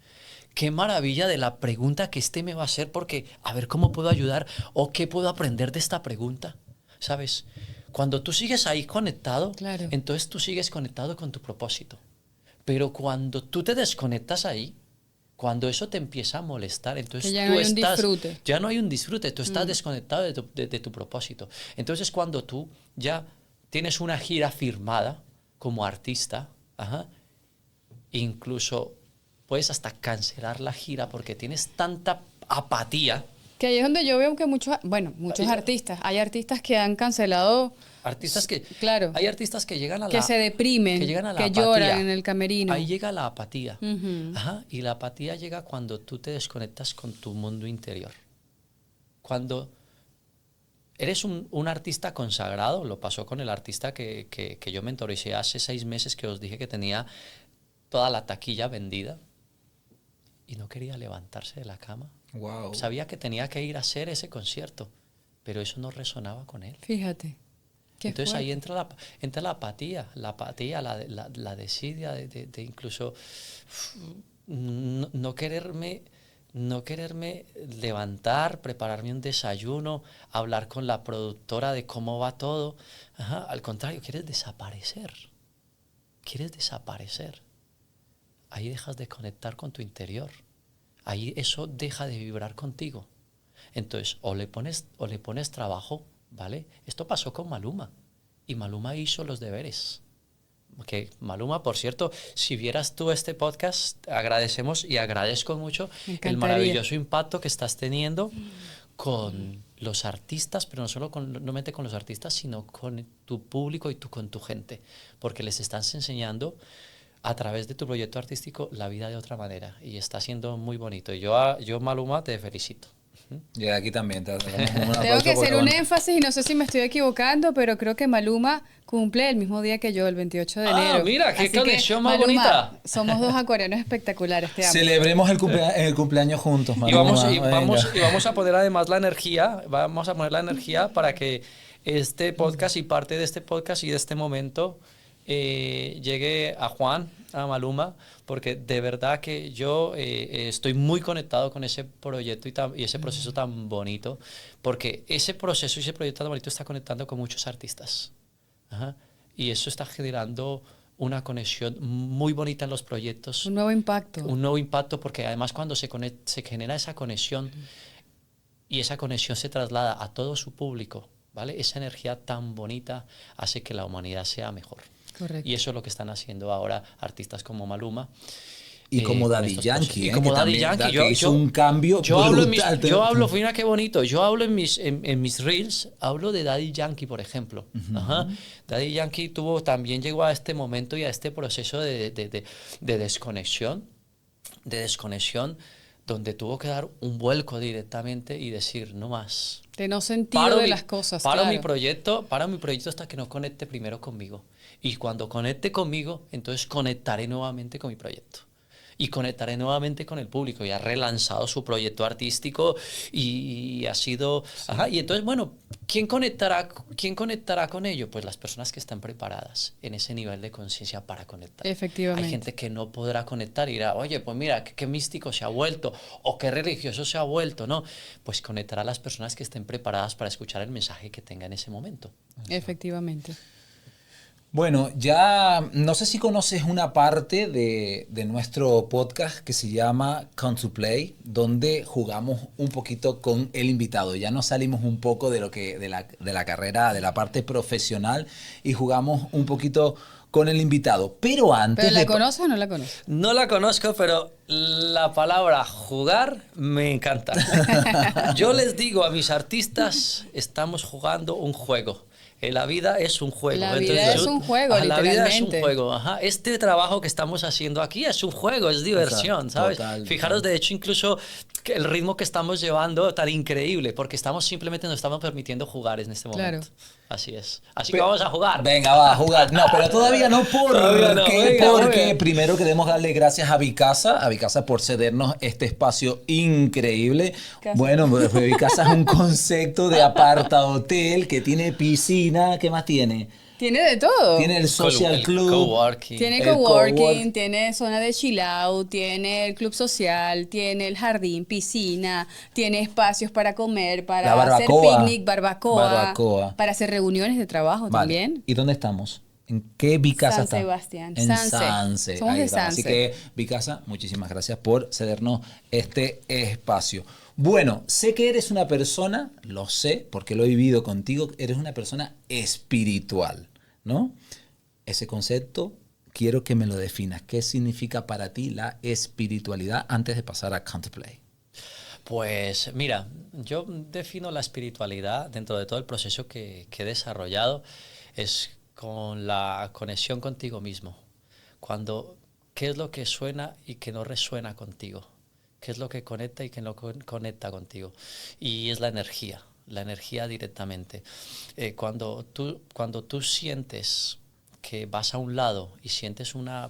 qué maravilla de la pregunta que me va a hacer, porque a ver cómo puedo ayudar o qué puedo aprender de esta pregunta, ¿sabes? Cuando tú sigues ahí conectado, Claro. entonces tú sigues conectado con tu propósito. Pero cuando tú te desconectas ahí, cuando eso te empieza a molestar, entonces Que ya tú no hay un estás, disfrute. ya no hay un disfrute, tú estás desconectado de tu propósito. Entonces cuando tú ya tienes una gira firmada como artista, incluso puedes hasta cancelar la gira porque tienes tanta apatía. Que ahí es donde yo veo que muchos artistas, hay artistas que han cancelado, Claro. Hay artistas que llegan a que se deprimen, que llegan a la que apatía. lloran en el camerino. Ahí llega la apatía. Ujú. Y la apatía llega cuando tú te desconectas con tu mundo interior. Cuando eres un artista consagrado, lo pasó con el artista que yo mentoricé hace 6 meses, que os dije que tenía toda la taquilla vendida y no quería levantarse de la cama. Wow. Sabía que tenía que ir a hacer ese concierto, pero eso no resonaba con él. Fíjate. Qué Entonces ahí fuerte. entra la apatía, la desidia de incluso no quererme levantar, prepararme un desayuno, hablar con la productora de cómo va todo. Al contrario, quieres desaparecer. Ahí dejas de conectar con tu interior. Ahí eso deja de vibrar contigo. Entonces, o le pones trabajo, ¿vale? Esto pasó con Maluma. Y Maluma hizo los deberes. Okay. Maluma, por cierto, si vieras tú este podcast, agradecemos y agradezco mucho el maravilloso impacto que estás teniendo con los artistas, pero no solamente con los artistas, sino con tu público y con tu gente. Porque les estás enseñando a través de tu proyecto artístico la vida de otra manera y está siendo muy bonito. Y yo Maluma, te felicito. Y aquí también. Tengo que hacer un énfasis y no sé si me estoy equivocando, pero creo que Maluma cumple el mismo día que yo, el 28 de enero. Mira, qué Así conexión más Maluma, bonita. Somos dos acuarianos espectaculares, te amo. Celebremos el cumpleaños juntos, Maluma. Y Venga. vamos a poner además la energía, para que este podcast y parte de este podcast y de este momento llegue a Juan, a Maluma, porque de verdad que yo estoy muy conectado con ese proyecto y ese proceso tan bonito, porque ese proceso y ese proyecto tan bonito está conectando con muchos artistas. Ajá. Y eso está generando una conexión muy bonita en los proyectos. Un nuevo impacto. Un nuevo impacto, porque además cuando se genera esa conexión y esa conexión se traslada a todo su público, ¿vale? Esa energía tan bonita hace que la humanidad sea mejor. Correcto. Y eso es lo que están haciendo ahora artistas como Maluma. Y como con Daddy estos Yankee, y como que Daddy también Yankee. que hizo un cambio brutal. Yo hablo, mira qué bonito, yo hablo en mis reels, hablo de Daddy Yankee, por ejemplo. Ajá. Daddy Yankee también llegó a este momento y a este proceso de desconexión, donde tuvo que dar un vuelco directamente y decir, no más. De no sentido de las cosas, paro claro. mi proyecto hasta que no conecte primero conmigo. Y cuando conecte conmigo, entonces conectaré nuevamente con mi proyecto. Y conectaré nuevamente con el público. Y ha relanzado su proyecto artístico y ha sido... Sí. Ajá, y entonces, bueno, ¿quién conectará con ello? Pues las personas que están preparadas en ese nivel de conciencia para conectar. Efectivamente. Hay gente que no podrá conectar y dirá, oye, pues mira, qué místico se ha vuelto o qué religioso se ha vuelto, ¿no? Pues conectará a las personas que estén preparadas para escuchar el mensaje que tenga en ese momento. Efectivamente. Bueno, ya no sé si conoces una parte de nuestro podcast que se llama Come to Play, donde jugamos un poquito con el invitado. Ya nos salimos un poco de la carrera, de la parte profesional y jugamos un poquito con el invitado. Pero antes... ¿Pero la conoces o no la conoces? No la conozco, pero la palabra jugar me encanta. Yo les digo a mis artistas, estamos jugando un juego. La vida es un juego. La vida es un juego, literalmente. La vida es un juego, ajá. Este trabajo que estamos haciendo aquí es un juego, es diversión, ¿sabes? Fijaros, de hecho, incluso que el ritmo que estamos llevando tan increíble, porque simplemente nos estamos permitiendo jugar en este momento. Claro. Así es. Así que vamos a jugar. Venga, va a jugar. No, pero todavía no, porque primero queremos darle gracias a Vicasa por cedernos este espacio increíble. Bueno, pues Vicasa es un concepto de aparta hotel que tiene piscina. ¿Qué más tiene? Tiene de todo. Tiene el social club. Coworking. Tiene coworking, tiene zona de chill out, tiene el club social, tiene el jardín, piscina, tiene espacios para comer, para hacer picnic, barbacoa, para hacer reuniones de trabajo también. ¿Y dónde estamos? ¿En qué Vicasa está? San Sebastián. En Sanse. Somos de Sanse. Así que, Vicasa, muchísimas gracias por cedernos este espacio. Bueno, sé que eres una persona, lo sé, porque lo he vivido contigo, eres una persona espiritual, ¿no? Ese concepto quiero que me lo definas. ¿Qué significa para ti la espiritualidad antes de pasar a Come to Play? Pues mira, yo defino la espiritualidad dentro de todo el proceso que he desarrollado, es con la conexión contigo mismo. ¿Qué es lo que suena y que no resuena contigo? ¿Qué es lo que conecta y que no conecta contigo? Y es la energía directamente. Cuando tú sientes que vas a un lado y sientes una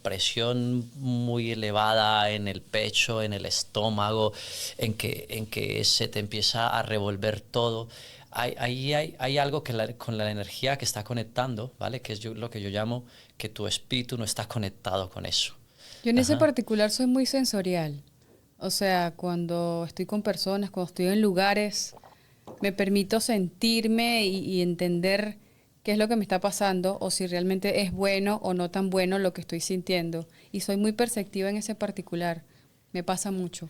presión muy elevada en el pecho, en el estómago, en que se te empieza a revolver todo, hay algo con la energía que está conectando, ¿vale? Que es lo que yo llamo que tu espíritu no está conectado con eso. Yo en ese particular soy muy sensorial. O sea, cuando estoy con personas, cuando estoy en lugares, me permito sentirme y entender qué es lo que me está pasando o si realmente es bueno o no tan bueno lo que estoy sintiendo. Y soy muy perceptiva en ese particular. Me pasa mucho.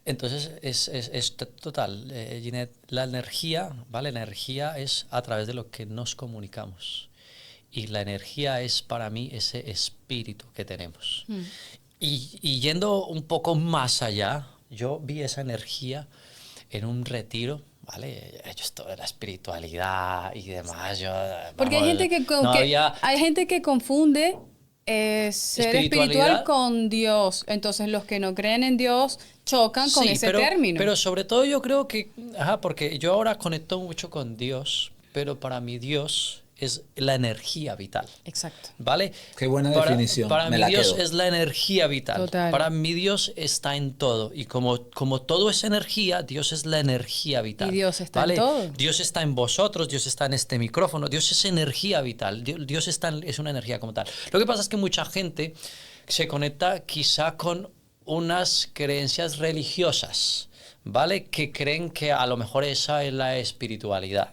Entonces, es total, Ginette, la energía, ¿vale? La energía es a través de lo que nos comunicamos. Y la energía es para mí ese espíritu que tenemos. Y yendo un poco más allá, yo vi esa energía en un retiro, ¿vale? Esto de la espiritualidad y demás. Porque hay gente que confunde ser espiritual con Dios. Entonces los que no creen en Dios chocan con ese término. Pero sobre todo yo creo que, porque yo ahora conecto mucho con Dios, pero para mí Dios es la energía vital. Exacto. ¿Vale? Qué buena definición, Para me mí la Dios quedo. es la energía vital. Total. Para mí Dios está en todo. Y como todo es energía, Dios es la energía vital. Y Dios está en ¿vale? todo. Dios está en vosotros, Dios está en este micrófono. Dios es energía vital. Dios es una energía como tal. Lo que pasa es que mucha gente se conecta quizá con unas creencias religiosas, ¿vale? Que creen que a lo mejor esa es la espiritualidad.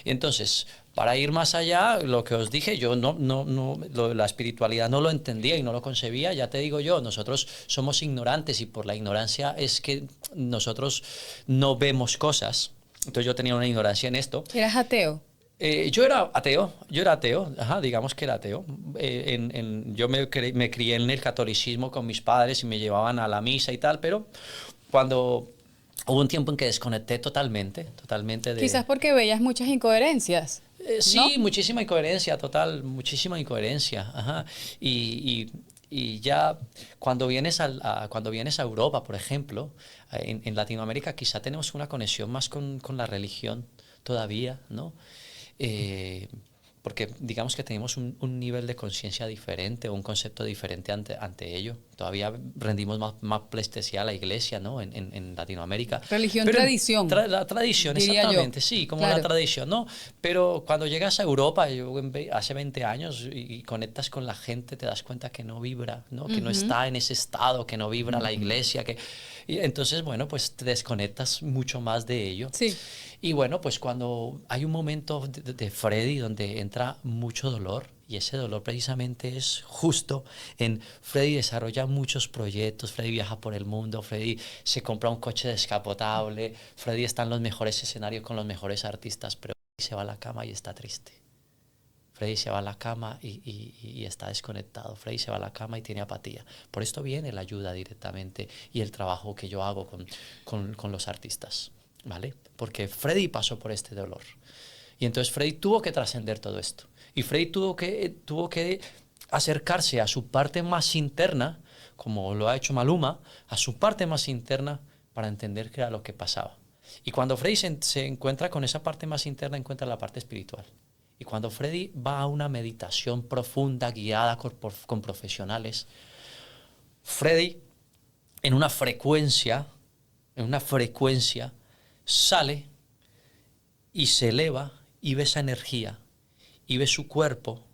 Y entonces, para ir más allá, lo que os dije, yo la espiritualidad no lo entendía y no lo concebía, ya te digo yo, nosotros somos ignorantes y por la ignorancia es que nosotros no vemos cosas. Entonces yo tenía una ignorancia en esto. ¿Eras ateo? Yo era ateo, ajá, digamos que era ateo. Yo me crié en el catolicismo con mis padres y me llevaban a la misa y tal, pero cuando hubo un tiempo en que desconecté totalmente de... Quizás porque veías muchas incoherencias. Sí, muchísima incoherencia, total, muchísima incoherencia. Ajá. Y ya cuando vienes cuando vienes a Europa, por ejemplo, en Latinoamérica quizá tenemos una conexión más con la religión todavía, ¿no? Porque digamos que tenemos un nivel de conciencia diferente, un concepto diferente ante ello. Todavía rendimos más pleitesía a la iglesia, ¿no? En Latinoamérica. Religión, Pero tradición. La tradición, diría exactamente, yo. sí, como Claro. la tradición, ¿no? Pero cuando llegas a Europa, yo hace 20 años, y conectas con la gente, te das cuenta que no vibra, ¿no? Que no está en ese estado, que no vibra la iglesia, y entonces, bueno, pues te desconectas mucho más de ello. Sí. Y bueno, pues cuando hay un momento de Freddy donde entra mucho dolor, y ese dolor precisamente es justo en Freddy desarrolla muchos proyectos, Freddy viaja por el mundo, Freddy se compra un coche descapotable, Freddy está en los mejores escenarios con los mejores artistas, pero Freddy se va a la cama y está triste. Freddy se va a la cama y está desconectado. Freddy se va a la cama y tiene apatía. Por esto viene la ayuda directamente y el trabajo que yo hago con los artistas, ¿vale? Porque Freddy pasó por este dolor. Y entonces Freddy tuvo que trascender todo esto. Y Freddy tuvo que acercarse a su parte más interna, como lo ha hecho Maluma, a su parte más interna para entender qué era lo que pasaba. Y cuando Freddy se encuentra con esa parte más interna, encuentra la parte espiritual. Y cuando Freddy va a una meditación profunda, guiada con profesionales, Freddy en una frecuencia, sale y se eleva y ve esa energía y ve su cuerpo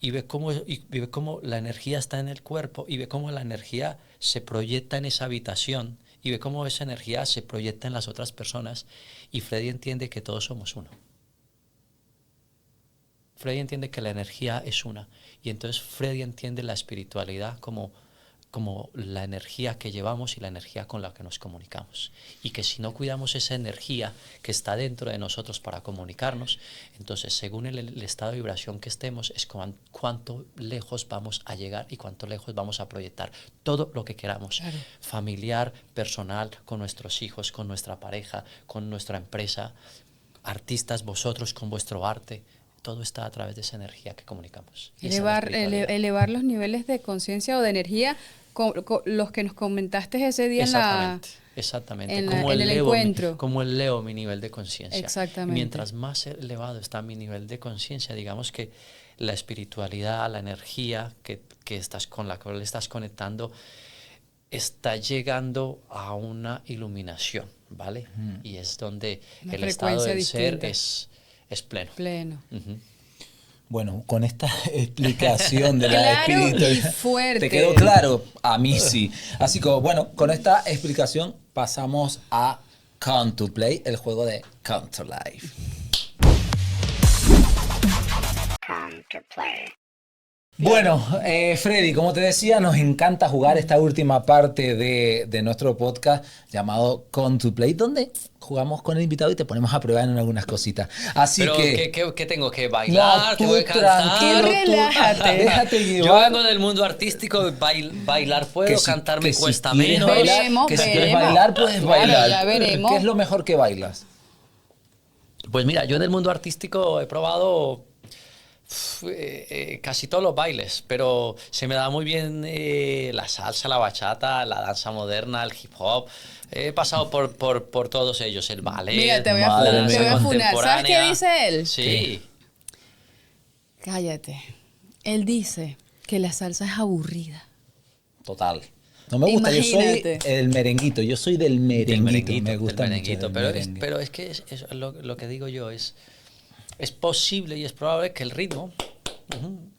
y ve cómo la energía está en el cuerpo y ve cómo la energía se proyecta en esa habitación y ve cómo esa energía se proyecta en las otras personas y Freddy entiende que todos somos uno. Freddy entiende que la energía es una y entonces Freddy entiende la espiritualidad como la energía que llevamos y la energía con la que nos comunicamos. Y que si no cuidamos esa energía que está dentro de nosotros para comunicarnos, entonces según el estado de vibración que estemos, es cuánto lejos vamos a llegar y cuánto lejos vamos a proyectar todo lo que queramos. Claro. Familiar, personal, con nuestros hijos, con nuestra pareja, con nuestra empresa, artistas, vosotros con vuestro arte. Todo está a través de esa energía que comunicamos. Y esa es la espiritualidad. Elevar los niveles de conciencia o de energía, los que nos comentaste ese día Exactamente. en Como el elevo encuentro. como elevo mi nivel de conciencia. Exactamente. Mientras más elevado está mi nivel de conciencia, digamos que la espiritualidad, la energía con la cual estás conectando, está llegando a una iluminación, ¿vale? Y es donde Una el estado del ser distinta. es pleno. Pleno. Ujú. Bueno, con esta explicación de la Claro y espiritualidad, fuerte. ¿te quedó claro? A mí sí. Así que, bueno, con esta explicación pasamos a Come to Play, el juego de Come to Life. Bueno, Freddy, como te decía, nos encanta jugar esta última parte de nuestro podcast llamado Come to Play, donde jugamos con el invitado y te ponemos a prueba en algunas cositas. Así Pero, que... ¿qué tengo que bailar? No, ¿Tengo que tú cantar? tranquilo, tú Relájate. déjate Yo llevar. vengo del mundo artístico, bailar puedo, cantar me si cuesta quieres menos. bailar, Veremos, que si quieres veremos. bailar, puedes Claro, bailar. ya veremos. ¿Qué es lo mejor que bailas? Pues mira, yo en el mundo artístico he probado casi todos los bailes, pero se me da muy bien la salsa, la bachata, la danza moderna, el hip hop. He pasado por todos ellos, el ballet, Mira, te voy a Madre funar, mía. te voy a funar. ¿Sabes qué contemporánea. dice él? Sí. Cállate. Él dice que la salsa es aburrida. Total. No me gusta, yo soy Imagínate. el merenguito, yo soy del merenguito, me del gusta mucho merenguito. el Pero merengue. pero es que lo que digo yo es posible y es probable que el ritmo,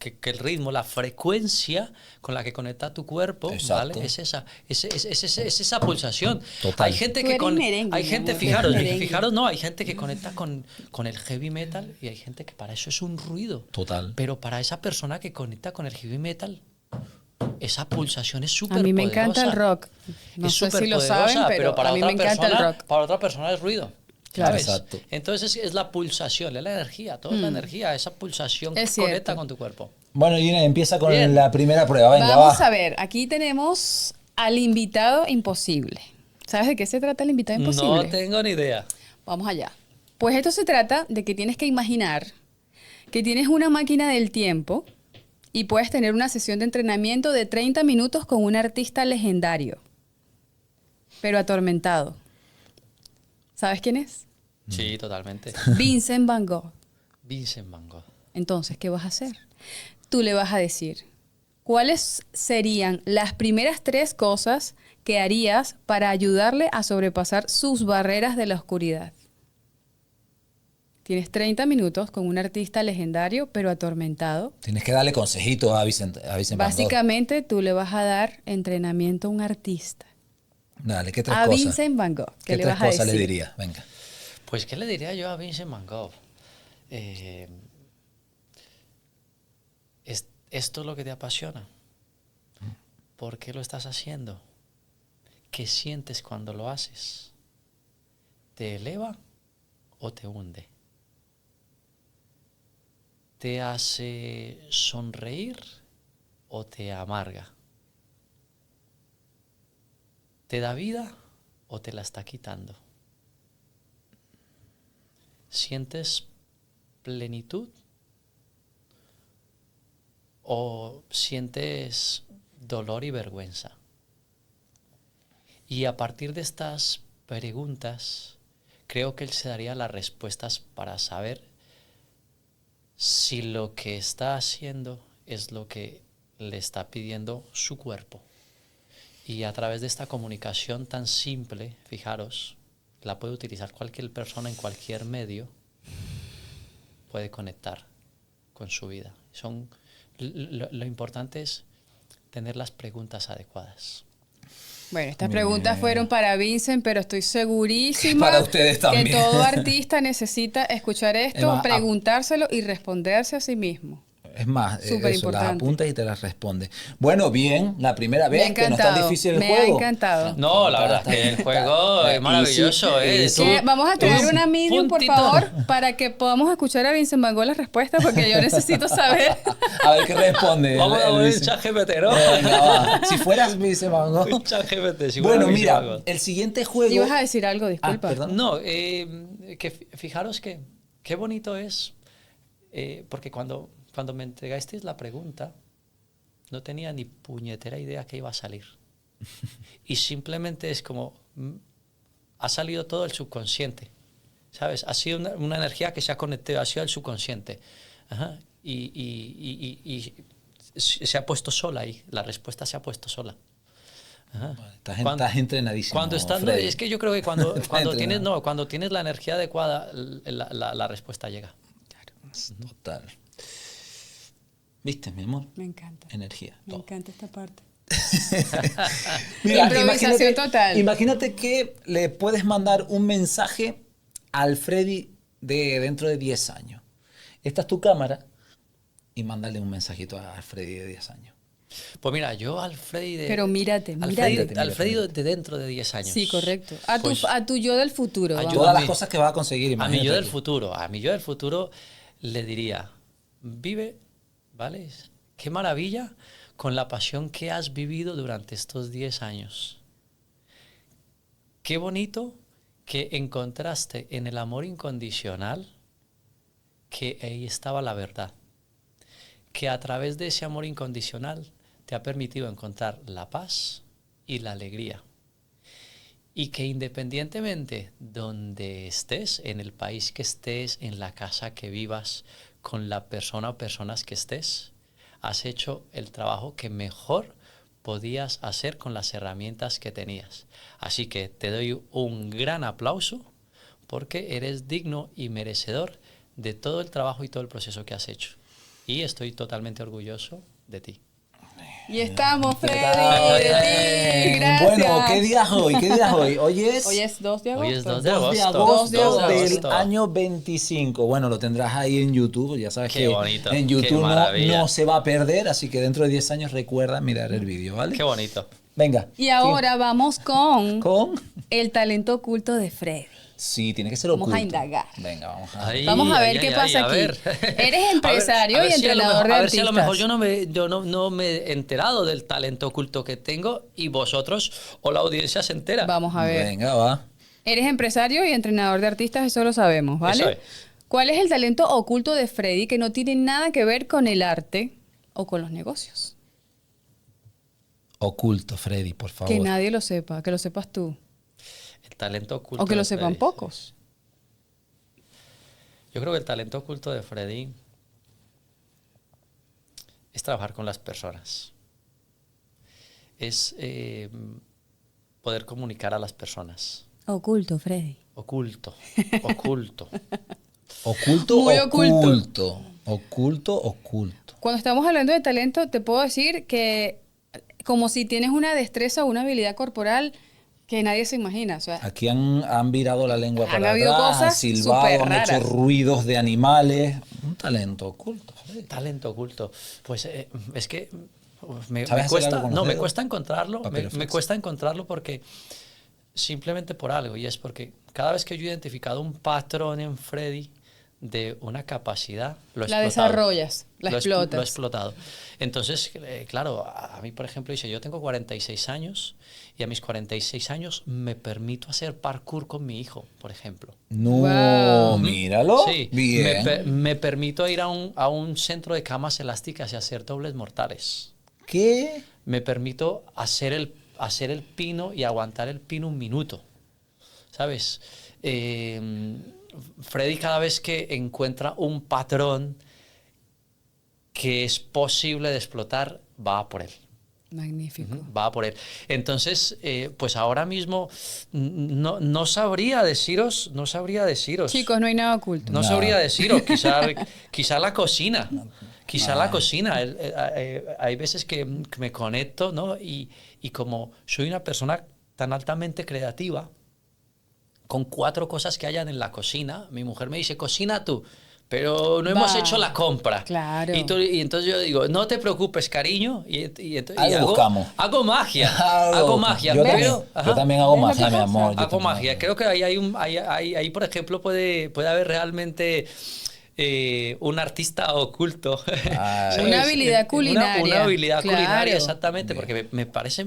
que el ritmo, la frecuencia con la que conecta tu cuerpo, Exacto. ¿vale? Es esa pulsación. Total. Hay gente Tú que eres merengue, hay mi gente, amor, fijaros, merengue. fijaros, no, hay gente que conecta con el heavy metal y hay gente que para eso es un ruido. Total. Pero para esa persona que conecta con el heavy metal, esa pulsación es súper A mí me encanta el rock. No es sé si lo superpoderosa, saben, pero para a mí otra me encanta el persona, rock. para otra persona es ruido. Claro. ¿Sabes? Exacto. Entonces es la pulsación, es la energía, todo es la energía, esa pulsación Es que conecta cierto. con tu cuerpo. Bueno, Gina, empieza con Bien. la primera prueba. Venga, Vamos va. a ver, aquí tenemos al invitado imposible. ¿Sabes de qué se trata el invitado imposible? No tengo ni idea. Vamos allá. Pues esto se trata de que tienes que imaginar que tienes una máquina del tiempo y puedes tener una sesión de entrenamiento de 30 minutos con un artista legendario, pero atormentado. ¿Sabes quién es? Sí, totalmente. Vincent Van Gogh. Vincent Van Gogh. Entonces, ¿qué vas a hacer? Tú le vas a decir, ¿cuáles serían las primeras 3 cosas que harías para ayudarle a sobrepasar sus barreras de la oscuridad? Tienes 30 minutos con un artista legendario, pero atormentado. Tienes que darle consejitos a Vicente Van Gogh. Básicamente, tú le vas a dar entrenamiento a un artista. Dale, ¿qué tres A cosas? Vincent Van Gogh. ¿Qué le tres vas a cosas le decir? dirías? Venga. Pues, ¿qué le diría yo a Vincent Van Gogh? ¿Esto es lo que te apasiona? ¿Por qué lo estás haciendo? ¿Qué sientes cuando lo haces? ¿Te eleva o te hunde? ¿Te hace sonreír o te amarga? ¿Te da vida o te la está quitando? ¿Sientes plenitud o sientes dolor y vergüenza? Y a partir de estas preguntas, creo que él se daría las respuestas para saber si lo que está haciendo es lo que le está pidiendo su cuerpo. Y a través de esta comunicación tan simple, fijaros, la puede utilizar cualquier persona en cualquier medio, puede conectar con su vida. Lo importante es tener las preguntas adecuadas. Bueno, estas preguntas fueron para Vincent, pero estoy segurísima Para ustedes también. que todo artista necesita escuchar esto, Es más, preguntárselo y responderse a sí mismo. Es más, Súper eso, las importante. apuntas y te las responde. Bueno, bien, la primera Me ha vez que no es tan encantado, difícil el me juego. ha encantado. No, la verdad es que el juego es maravilloso. easy. Que vamos a traer una medium, por puntito. favor, para que podamos escuchar a Vincent Van Gogh las respuestas, porque yo necesito saber. A ver qué responde. Vamos a el poner Vicente. chat GPT, ¿no? Venga, va. Si fueras Vicente Van Gogh. Un chat GPT. si Bueno, fuera mira, Vincent Van Gogh. el siguiente juego. Ibas a decir algo, disculpa. perdón. No, fijaros que qué bonito es, porque cuando me entregasteis la pregunta, no tenía ni puñetera idea que iba a salir. Y simplemente es como, ha salido todo el subconsciente, ¿sabes? Ha sido una energía que se ha conectado, ha sido el subconsciente. Ajá. Y se ha puesto sola ahí, la respuesta se ha puesto sola. Ajá. Estás entrenadísimo. Cuando estás, no, Freddy. es que yo creo que cuando entrenado. tienes la energía adecuada, la respuesta llega. Total. ¿Viste, mi amor? Me encanta. Energía. Me todo. encanta esta parte. Mira, Improvisación total. Imagínate que le puedes mandar un mensaje al Freddy de dentro de 10 años. Esta es tu cámara y mándale un mensajito a Freddy de 10 años. Pues mira, yo al Freddy de... Pero mírate, al mírate. Freddy, al Freddy de dentro de 10 años. Sí, correcto. Pues, A tu yo del futuro. vamos. Todas las mí. cosas que va a conseguir, a mi imagínate yo del tú. futuro, le diría, vive, ¿vale? Qué maravilla con la pasión que has vivido durante estos 10 años. Qué bonito que encontraste en el amor incondicional que ahí estaba la verdad. Que a través de ese amor incondicional te ha permitido encontrar la paz y la alegría. Y que independientemente donde estés, en el país que estés, en la casa que vivas, con la persona o personas que estés, has hecho el trabajo que mejor podías hacer con las herramientas que tenías. Así que te doy un gran aplauso porque eres digno y merecedor de todo el trabajo y todo el proceso que has hecho. Y estoy totalmente orgulloso de ti. Y estamos, Freddy, Bravo, de ti. Gracias. Bueno, ¿qué día es hoy? ¿Qué día es hoy? Hoy es 2 de agosto. Hoy es 2 de 2 de agosto. agosto 2 de agosto. del año 25. Bueno, lo tendrás ahí en YouTube. Ya sabes Qué que bonito, en qué YouTube maravilla. no se va a perder, así que dentro de 10 años recuerda mirar el vídeo, ¿vale? Qué bonito. Venga. Y ahora vamos con ¿Con? el talento oculto de Freddy. Sí, tiene que ser Vamos a oculto. indagar. Venga, vamos a Ay, Vamos a ver ay, qué ay, pasa a aquí. ver. Eres empresario A ver y si a lo entrenador mejor- de A ver si a lo artistas. mejor yo no me he enterado del talento oculto que tengo y vosotros o la audiencia se entera. Vamos a ver. Venga, va. Eres empresario y entrenador de artistas, eso lo sabemos, ¿vale? Eso es. ¿Cuál es el talento oculto de Freddy que no tiene nada que ver con el arte o con los negocios? Oculto, Freddy, por favor. Que nadie lo sepa, que lo sepas tú. El talento oculto O que lo de sepan Freddy. pocos. Yo creo que el talento oculto de Freddy es trabajar con las personas. Es poder comunicar a las personas. Oculto, Freddy. Oculto, oculto. Oculto, Muy oculto. Oculto, oculto. Cuando estamos hablando de talento, te puedo decir que como si tienes una destreza o una habilidad corporal que nadie se imagina. O sea, Aquí han virado la lengua Han para habido atrás, han cosas silbado, súper han hecho raras. ruidos de animales. Un talento oculto, Freddy. Talento oculto. Pues es que me ¿Sabes hacer cuesta, algo con los no, me dedos? cuesta encontrarlo. Papel Me reflex. cuesta encontrarlo porque simplemente por algo. Y es porque cada vez que yo he identificado un patrón en Freddy de una capacidad, lo he la explotado. desarrollas, la Lo he explotas. explotado. Entonces, claro, a mí, por ejemplo, dice, yo tengo 46 años y a mis 46 años me permito hacer parkour con mi hijo, por ejemplo. No, Wow. míralo. Sí, Bien. me permito ir a un centro de camas elásticas y hacer dobles mortales. ¿Qué? Me permito hacer el pino y aguantar el pino un minuto. ¿Sabes? Freddy cada vez que encuentra un patrón que es posible de explotar, va a por él. Magnífico. Va a por él. Entonces, pues ahora mismo no sabría deciros. Chicos, no hay nada oculto. No Nada. sabría deciros, quizá la cocina. Quizá la cocina. Hay veces que me conecto, ¿no? Y como soy una persona tan altamente creativa, con 4 cosas que hayan en la cocina, mi mujer me dice, cocina tú, pero no hemos Va. hecho la compra. Claro. Y entonces yo digo, no te preocupes, cariño. Y Algo buscamos. hago magia. Algo hago buscamos. magia. Yo pero- también, ajá. yo también hago ¿Ves lo magia, que mi pasa? amor. yo Hago también magia. Creo que ahí, por ejemplo, puede haber realmente un artista oculto. Ah, ¿Sabes? Una habilidad culinaria. Una habilidad Claro. culinaria, exactamente, porque me parece,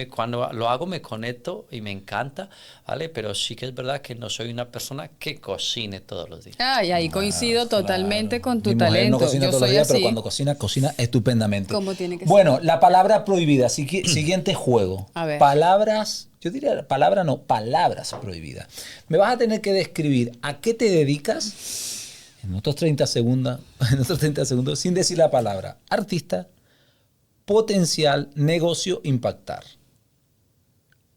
cuando lo hago me conecto y me encanta, ¿vale? Pero sí que es verdad que no soy una persona que cocine todos los días. Ay, ahí coincido totalmente con tu Mi mujer talento. no cocina Yo todos los soy días, pero así. cuando cocina, cocina estupendamente. Como tiene que ser. Bueno, la palabra prohibida. Siguiente juego. A ver. Palabras, yo diría palabra no, palabras prohibidas. Me vas a tener que describir a qué te dedicas en otros 30 segundos, sin decir la palabra. Artista, potencial, negocio, impactar.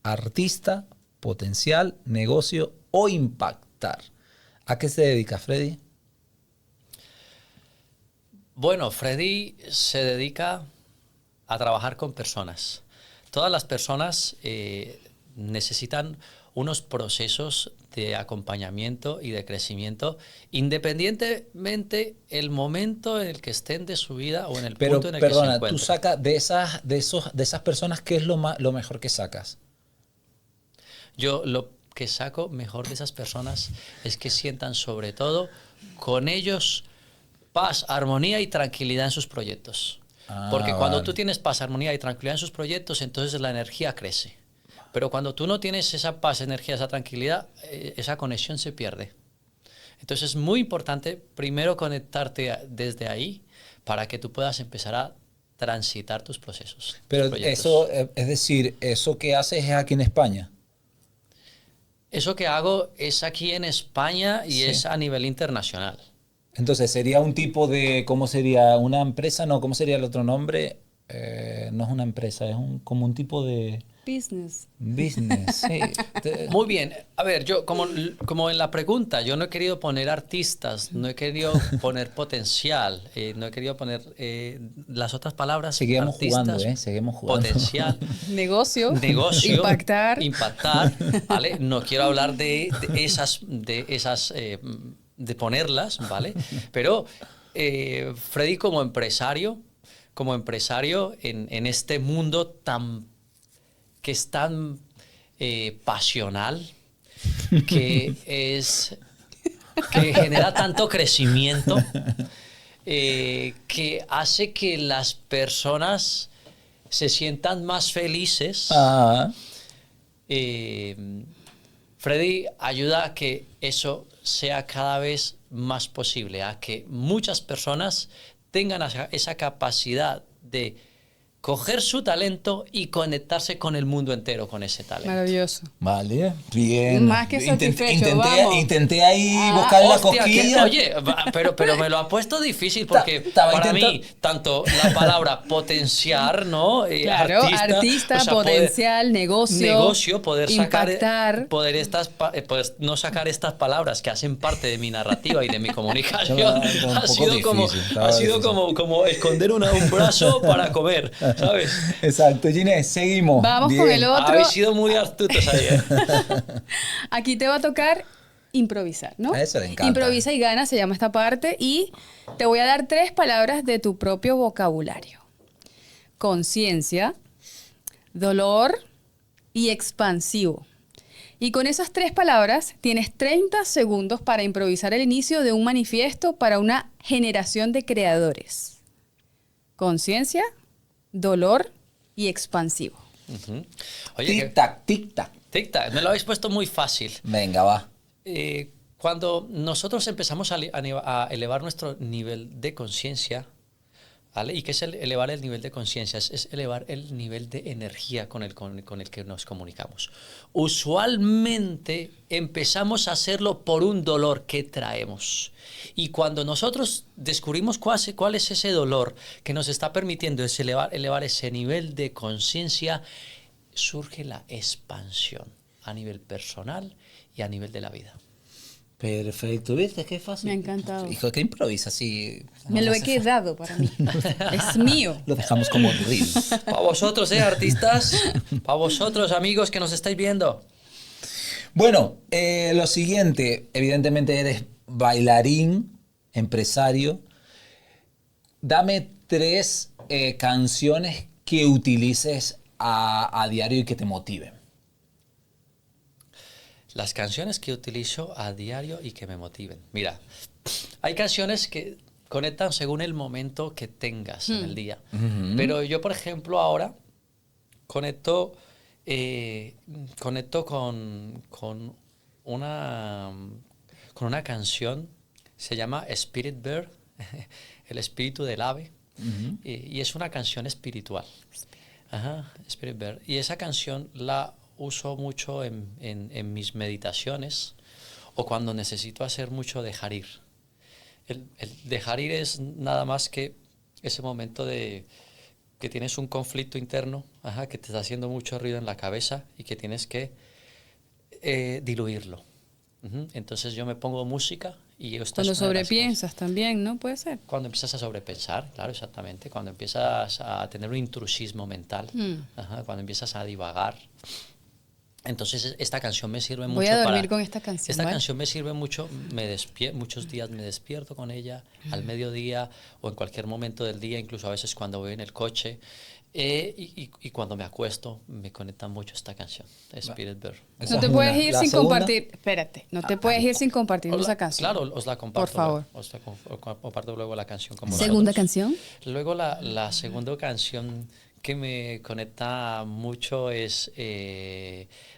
Artista, potencial, negocio o impactar. ¿A qué se dedica, Freddy? Bueno, Freddy se dedica a trabajar con personas. Todas las personas necesitan unos procesos de acompañamiento y de crecimiento, independientemente el momento en el que estén de su vida o en el Pero punto en el que se perdona, encuentren. tú sacas de esas personas, ¿qué es lo mejor que sacas? Yo lo que saco mejor de esas personas es que sientan sobre todo con ellos paz, armonía y tranquilidad en sus proyectos. Ah, Porque cuando vale. tú tienes paz, armonía y tranquilidad en sus proyectos, entonces la energía crece. Pero cuando tú no tienes esa paz, energía, esa tranquilidad, esa conexión se pierde. Entonces es muy importante primero conectarte desde ahí para que tú puedas empezar a transitar tus procesos. Pero tus proyectos. eso, es decir, eso que haces es aquí en España. Eso que hago es aquí en España y Sí. es a nivel internacional. Entonces, ¿sería un tipo de, cómo sería una empresa? No, ¿cómo sería el otro nombre? No es una empresa, es como un tipo de Business. business. Sí. Muy bien. A ver, yo como en la pregunta, yo no he querido poner artistas, no he querido poner potencial, no he querido poner las otras palabras, Seguimos jugando, artistas, Seguimos jugando. potencial, Negocio. negocio, Impactar. impactar, ¿vale? No quiero hablar de esas, de ponerlas, ¿vale? Pero Freddy como empresario en este mundo que es tan pasional, que es que genera tanto crecimiento, que hace que las personas se sientan más felices. Ah, Eh, Freddy ayuda a que eso sea cada vez más posible, a que muchas personas tengan esa capacidad de coger su talento y conectarse con el mundo entero con ese talento. Maravilloso. vale, bien. Más que satisfecho, vamos. Intenté ahí Ah, buscar la Hostia, cosquilla. oye, pero me lo ha puesto difícil porque Estaba para mí, intentando. tanto la palabra potenciar, ¿no? Claro, artista, o sea, potencial, negocio, poder impactar. poder no sacar estas palabras que hacen parte de mi narrativa y de mi comunicación. Estaba un Ha poco sido como, difícil, estaba ha sido difícil. como esconder un brazo para comer, ¿sabes? Exacto, Ginés, seguimos. Vamos con el otro. Habéis sido muy astutos ayer. Aquí te va a tocar improvisar, ¿no? A eso le encanta. Improvisa y gana, se llama esta parte. Y te voy a dar 3 palabras de tu propio vocabulario. Conciencia, dolor y expansivo. Y con esas 3 palabras tienes 30 segundos para improvisar el inicio de un manifiesto para una generación de creadores. Conciencia, dolor y expansivo. Ujú. Oye, Tic-tac, tic-tac. tic-tac, me lo habéis puesto muy fácil. Venga, va. Cuando nosotros empezamos a elevar nuestro nivel de conciencia, ¿vale? ¿Y qué es elevar el nivel de conciencia? Es elevar el nivel de energía con el que nos comunicamos. Usualmente empezamos a hacerlo por un dolor que traemos. Y cuando nosotros descubrimos cuál es ese dolor que nos está permitiendo elevar ese nivel de conciencia, surge la expansión a nivel personal y a nivel de la vida. Perfecto, ¿viste? Qué fácil. Me ha encantado. Hijo, que improvisa así. Me lo he quedado para mí. Es mío. Lo dejamos como reel. Para vosotros, artistas, para vosotros, amigos que nos estáis viendo. Bueno, lo siguiente, evidentemente eres bailarín, empresario. Dame 3 canciones que utilices a diario y que te motiven. Las canciones que utilizo a diario y que me motiven. Mira, hay canciones que conectan según el momento que tengas en el día. Pero yo, por ejemplo, ahora conecto, conecto con una canción, se llama Spirit Bird, el espíritu del ave, y es una canción espiritual. Ajá, Spirit Bird. Y esa canción la uso mucho en mis meditaciones o cuando necesito hacer mucho dejar ir. El dejar ir es nada más que ese momento de que tienes un conflicto interno, ajá, que te está haciendo mucho ruido en la cabeza y que tienes que diluirlo. Entonces yo me pongo música y esta Cuando es una de las sobrepiensas también, ¿no? Puede ser. cuando empiezas a sobrepensar, claro, exactamente. Cuando empiezas a tener un intrusismo mental, ajá, cuando empiezas a divagar. Entonces esta canción me sirve mucho Voy a dormir para... con esta canción. Esta ¿vale? canción me sirve mucho, muchos días me despierto con ella, al mediodía o en cualquier momento del día, incluso a veces cuando voy en el coche. Y cuando me acuesto, me conecta mucho esta canción, Spirit Bird. Esa No te es puedes una. ir La sin segunda. compartir. Espérate, no te puedes ir sin compartir esa canción. Claro, os la comparto. Por favor. Os la comparto luego la canción con Segunda vosotros. canción. Luego la segunda canción que me conecta mucho es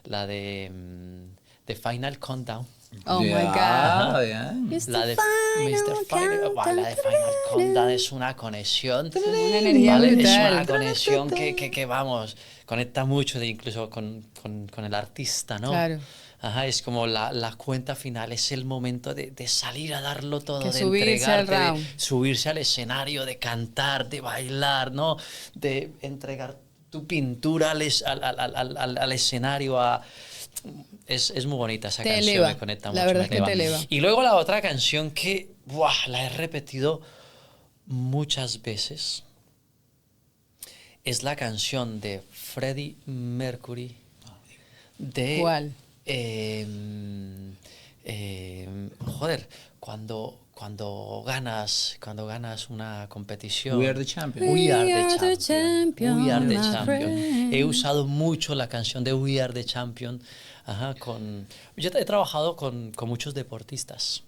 la de Final Countdown. Oh my Ya, God. bien. It's La the de final Mr. Final, la de Final Countdown es una conexión, Una energía ¿vale? Es brutal. una conexión que, vamos, conecta mucho incluso con el artista, ¿no? Claro. Ajá, es como la cuenta final, es el momento de salir a darlo todo, Que de subirse al entregarte, de round. subirse al escenario, de cantar, de bailar, ¿no? De entregar tu pintura al escenario, es muy bonita esa Te canción, eleva. me conecta La mucho, verdad me es que te eleva. eleva. Y luego la otra canción que, ¡buah!, la he repetido muchas veces, es la canción de Freddie Mercury de... ¿Cuál? joder, cuando ganas una competición. We are the champions. We are We the are the champion. We are the champion, my champion. friend. He usado mucho la canción de We are the champion. Ajá, yo he trabajado con muchos deportistas.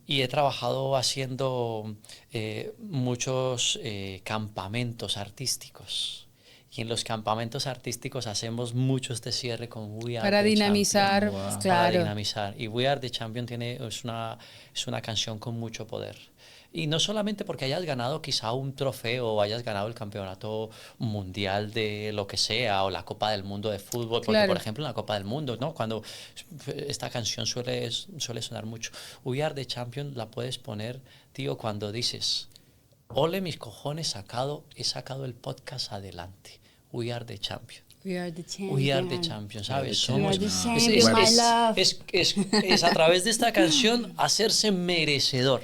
Y he trabajado haciendo muchos campamentos artísticos. Y en los campamentos artísticos hacemos mucho este cierre con We Are Para the dinamizar, Champion. Wow. Para claro. dinamizar. Y We Are the Champion es una canción con mucho poder. Y no solamente porque hayas ganado quizá un trofeo o hayas ganado el campeonato mundial de lo que sea o la Copa del Mundo de fútbol, porque Claro. por ejemplo en la Copa del Mundo, ¿no? Cuando esta canción suele sonar mucho. We Are the Champion la puedes poner, tío, cuando dices, ole mis cojones, he sacado el podcast adelante. We are the champion. We are the champion. We are the champion, ¿sabes? We are the champion, my love. Es a través de esta canción hacerse merecedor.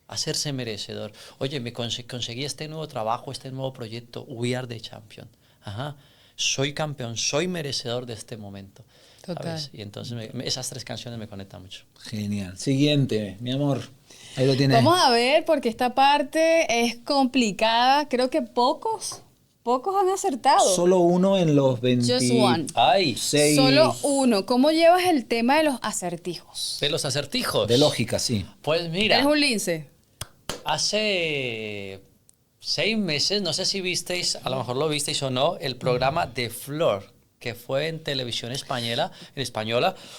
Hacerse merecedor. Oye, conseguí este nuevo trabajo, este nuevo proyecto. We are the champion. Ajá. Soy campeón, soy merecedor de este momento. Total. ¿Sabes? Y entonces esas tres canciones me conectan mucho. Genial. Siguiente, mi amor. Ahí lo tienes. Vamos a ver, porque esta parte es complicada. Creo que pocos han acertado. Solo uno en los 26. Just one. ¡Ay! Solo uno. ¿Cómo llevas el tema de los acertijos? De los acertijos. De lógica, sí. Pues mira. ¿Eres un lince? Hace 6 meses, no sé si visteis, a lo mejor lo visteis o no, el programa de Flor, que fue en televisión española,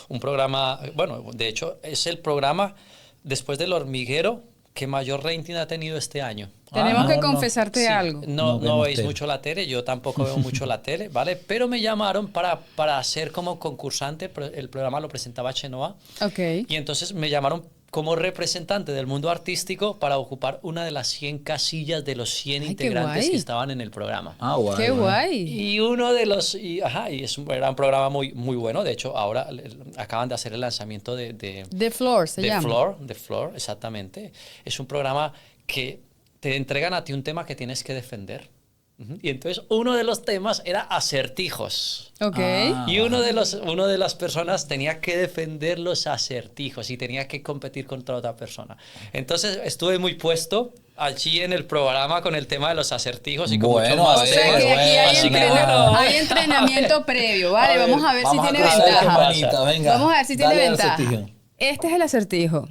un programa, bueno, de hecho es el programa después del Hormiguero que mayor rating ha tenido este año. Tenemos que no. confesarte Sí, algo. no vemos veis tele. mucho la tele, yo tampoco veo mucho la tele, ¿vale? Pero me llamaron para ser como concursante, el programa lo presentaba Chenoa, Ok. y entonces me llamaron como representante del mundo artístico para ocupar una de las 100 casillas de los 100 Ay, qué integrantes guay. que estaban en el programa. Ah, guay. Qué guay. Y uno de los... era un programa muy bueno. De hecho, ahora acaban de hacer el lanzamiento de The Floor se llama. The Floor, exactamente. Es un programa que te entregan a ti un tema que tienes que defender. Ujú. Y entonces uno de los temas era acertijos. Ok. Ah. Y uno de las personas tenía que defender los acertijos y tenía que competir contra otra persona. Entonces estuve muy puesto allí en el programa con el tema de los acertijos y con Bueno, muchos a más ver, O sea temas. que aquí hay, Así que entrenamiento, hay entrenamiento previo, ¿vale? A ver, Vamos a ver si Vamos a tiene cruzar ventaja. las manitas, venga. Vamos a ver si tiene Dale al ventaja. acertijo. Este es el acertijo.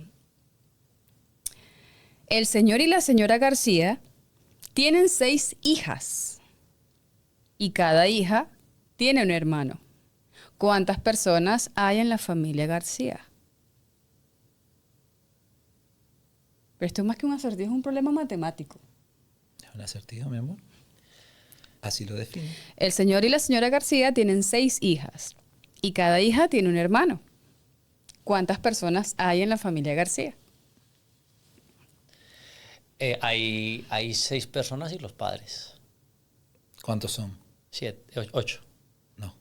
El señor y la señora García tienen 6 hijas y cada hija tiene un hermano. ¿Cuántas personas hay en la familia García? Pero esto es más que un acertijo, es un problema matemático. Es un acertijo, mi amor. Así lo define. El señor y la señora García tienen 6 hijas y cada hija tiene un hermano. ¿Cuántas personas hay en la familia García? Hay 6 personas y los padres. ¿Cuántos son? 8. No.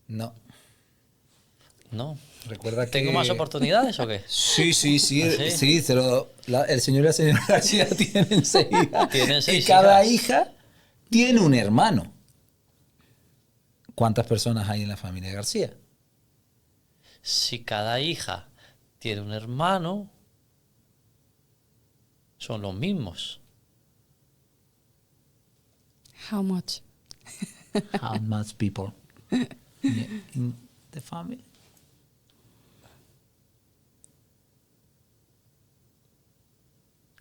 No. ¿No? Recuerda que... ¿Tengo más oportunidades o qué? Sí, ¿Ah, sí? sí, pero el señor y la señora García tienen 6 hijas. Tienen y 6 cada hijas. hija tiene un hermano. ¿Cuántas personas hay en la familia García? Si cada hija tiene un hermano, son los mismos. How much? How much people in the family?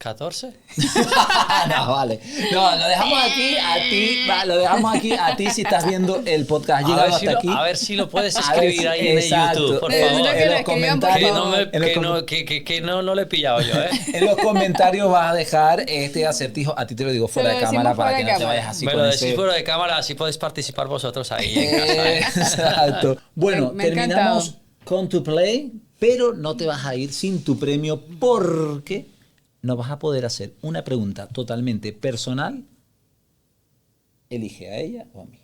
¿14? No, vale. No, lo dejamos aquí a ti. Lo dejamos aquí a ti si estás viendo el podcast. Llegado hasta aquí. A ver si lo puedes A ver escribir si- ahí en exacto. YouTube, por Necesito favor. que En lo los escriban, por comentarios. favor. Que no lo he pillado yo, ¿eh? En los comentarios vas a dejar este acertijo. A ti te lo digo fuera Se lo de cámara decimos para fuera que de no te cámara. vayas así Me con lo ese... decís fuera de cámara, así podéis participar vosotros ahí en casa, ¿eh? Exacto. Bueno, Me ha terminamos encantado. con tu play, pero no te vas a ir sin tu premio porque no vas a poder hacer una pregunta totalmente personal. Elige a ella o a mí.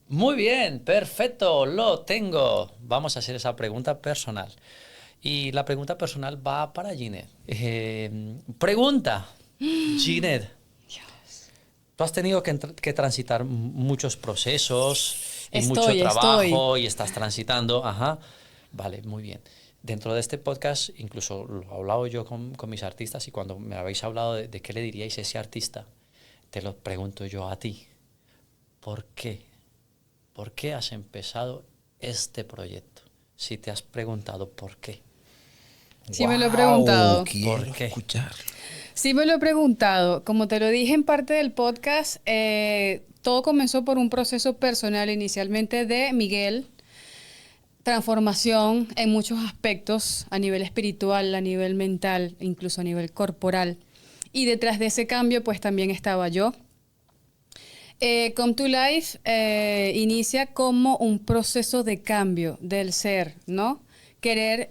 Muy bien, perfecto, lo tengo. Vamos a hacer esa pregunta personal. Y la pregunta personal va para Ginette. Pregunta, Ginette. Tú has tenido que transitar muchos procesos y mucho trabajo y estás transitando. Ajá. Vale, muy bien. Dentro de este podcast, incluso lo he hablado yo con mis artistas y cuando me habéis hablado de qué le diríais a ese artista, te lo pregunto yo a ti. ¿Por qué? ¿Por qué has empezado este proyecto? Si te has preguntado por qué. Sí, me lo he preguntado. Quiero ¿Por qué? escuchar. Sí, me lo he preguntado. Como te lo dije en parte del podcast, todo comenzó por un proceso personal inicialmente de Miguel. Transformación en muchos aspectos, a nivel espiritual, a nivel mental, incluso a nivel corporal. Y detrás de ese cambio, pues también estaba yo. Come to Life inicia como un proceso de cambio del ser, ¿no? Querer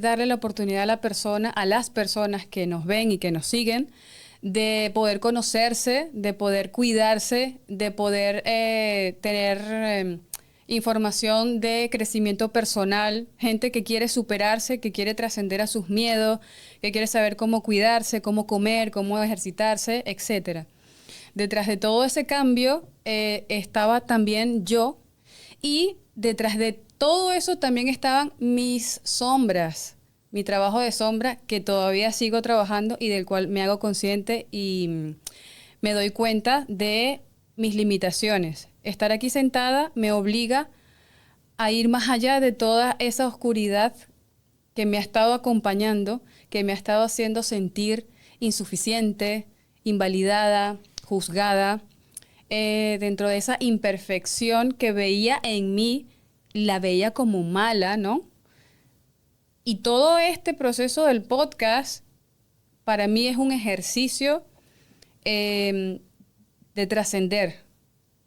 darle la oportunidad a la persona, a las personas que nos ven y que nos siguen, de poder conocerse, de poder cuidarse, de poder tener información de crecimiento personal, gente que quiere superarse, que quiere trascender a sus miedos, que quiere saber cómo cuidarse, cómo comer, cómo ejercitarse, etcétera. Detrás de todo ese cambio estaba también yo y detrás de todo eso también estaban mis sombras, mi trabajo de sombra que todavía sigo trabajando y del cual me hago consciente y me doy cuenta de mis limitaciones. Estar aquí sentada me obliga a ir más allá de toda esa oscuridad que me ha estado acompañando, que me ha estado haciendo sentir insuficiente, invalidada, juzgada, dentro de esa imperfección que veía en mí, la veía como mala, ¿no? Y todo este proceso del podcast para mí es un ejercicio de trascender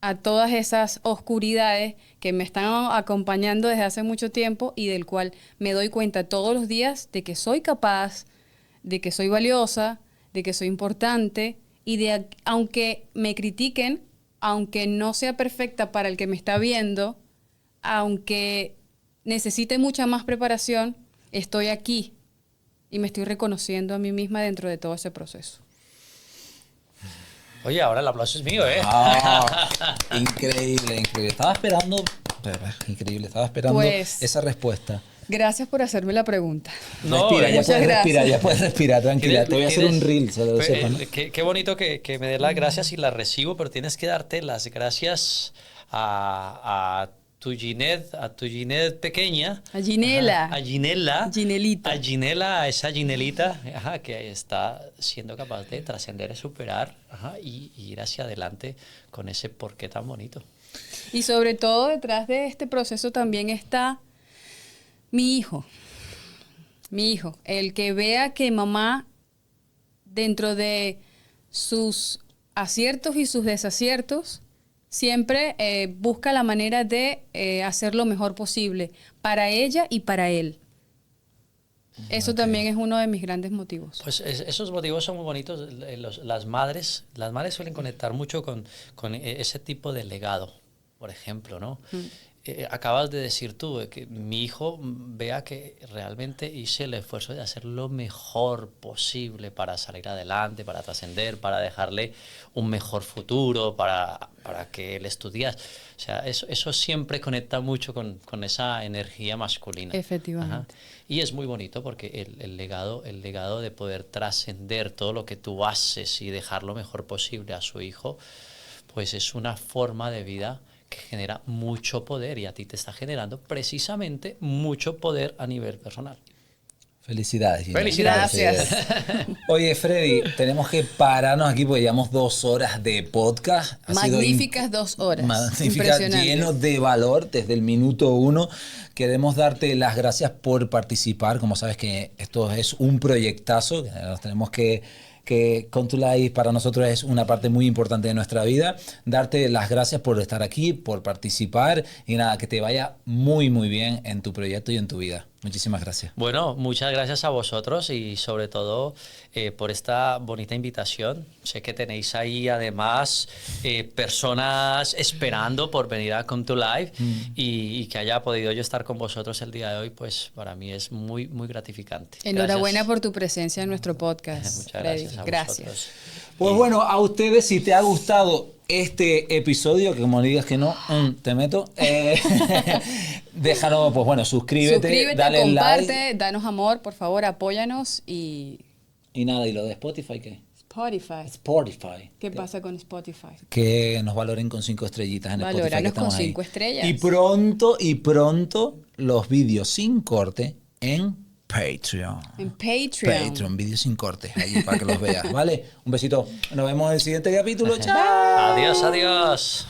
a todas esas oscuridades que me están acompañando desde hace mucho tiempo y del cual me doy cuenta todos los días de que soy capaz, de que soy valiosa, de que soy importante y de, aunque me critiquen, aunque no sea perfecta para el que me está viendo, aunque necesite mucha más preparación, estoy aquí y me estoy reconociendo a mí misma dentro de todo ese proceso. Oye, ahora el aplauso es mío, ¿eh? Increíble, increíble. Estaba esperando, increíble, estaba esperando Pues, esa respuesta. Gracias por hacerme la pregunta. No, Respira, ya muchas puedes respirar, gracias. ya puedes respirar, tranquila. Te voy a hacer un reel, se lo Pues, sepan, ¿no? qué bonito que me des las gracias y las recibo, pero tienes que darte las gracias a tu Ginette pequeña. A Ginela. Ajá, a Ginela. Ginelita. A Ginela, a esa Ginelita, ajá, que está siendo capaz de trascender, superar, ajá, y ir hacia adelante con ese porqué tan bonito. Y sobre todo detrás de este proceso también está mi hijo, el que vea que mamá, dentro de sus aciertos y sus desaciertos, siempre busca la manera de hacer lo mejor posible para ella y para él. Eso también es uno de mis grandes motivos. Pues esos motivos son muy bonitos. Las madres suelen conectar mucho con ese tipo de legado, por ejemplo, ¿no? Acabas de decir tú que mi hijo vea que realmente hice el esfuerzo de hacer lo mejor posible para salir adelante, para trascender, para dejarle un mejor futuro, para que él estudiase. O sea, eso siempre conecta mucho con esa energía masculina. Efectivamente. Ajá. Y es muy bonito porque el legado de poder trascender todo lo que tú haces y dejar lo mejor posible a su hijo, pues es una forma de vida que genera mucho poder y a ti te está generando precisamente mucho poder a nivel personal. Felicidades, Gina. Felicidades. Gracias. Oye, Freddy, tenemos que pararnos aquí porque llevamos 2 horas de podcast. Ha sido Magníficas 2 horas. magnífica, Impresionante. lleno de valor desde el minuto 1. Queremos darte las gracias por participar. Como sabes que esto es un proyectazo, que nos tenemos que Come2Life para nosotros es una parte muy importante de nuestra vida. Darte las gracias por estar aquí, por participar y nada, que te vaya muy muy bien en tu proyecto y en tu vida. Muchísimas gracias. Bueno, muchas gracias a vosotros y sobre todo por esta bonita invitación. Sé que tenéis ahí además personas esperando por venir a Come2Life y que haya podido yo estar con vosotros el día de hoy, pues para mí es muy, muy gratificante. Enhorabuena Gracias. por tu presencia en nuestro podcast. Muchas Freddy. gracias a Gracias. vosotros. Pues bueno, a ustedes, si te ha gustado este episodio, que como digas que no, te meto, déjanos, pues bueno, suscríbete, dale comparte, like. danos amor, por favor, apóyanos y Y nada, ¿y lo de Spotify qué? Spotify. Spotify. ¿Qué pasa con Spotify? Que nos valoren con 5 estrellitas en Spotify. Que Valóranos con estamos ahí. 5 estrellas. Y pronto los vídeos sin corte en Patreon. En Patreon. Patreon, vídeos sin corte, allí para que los veas, ¿vale? Un besito. Nos vemos en el siguiente capítulo. Chao. Adiós, adiós.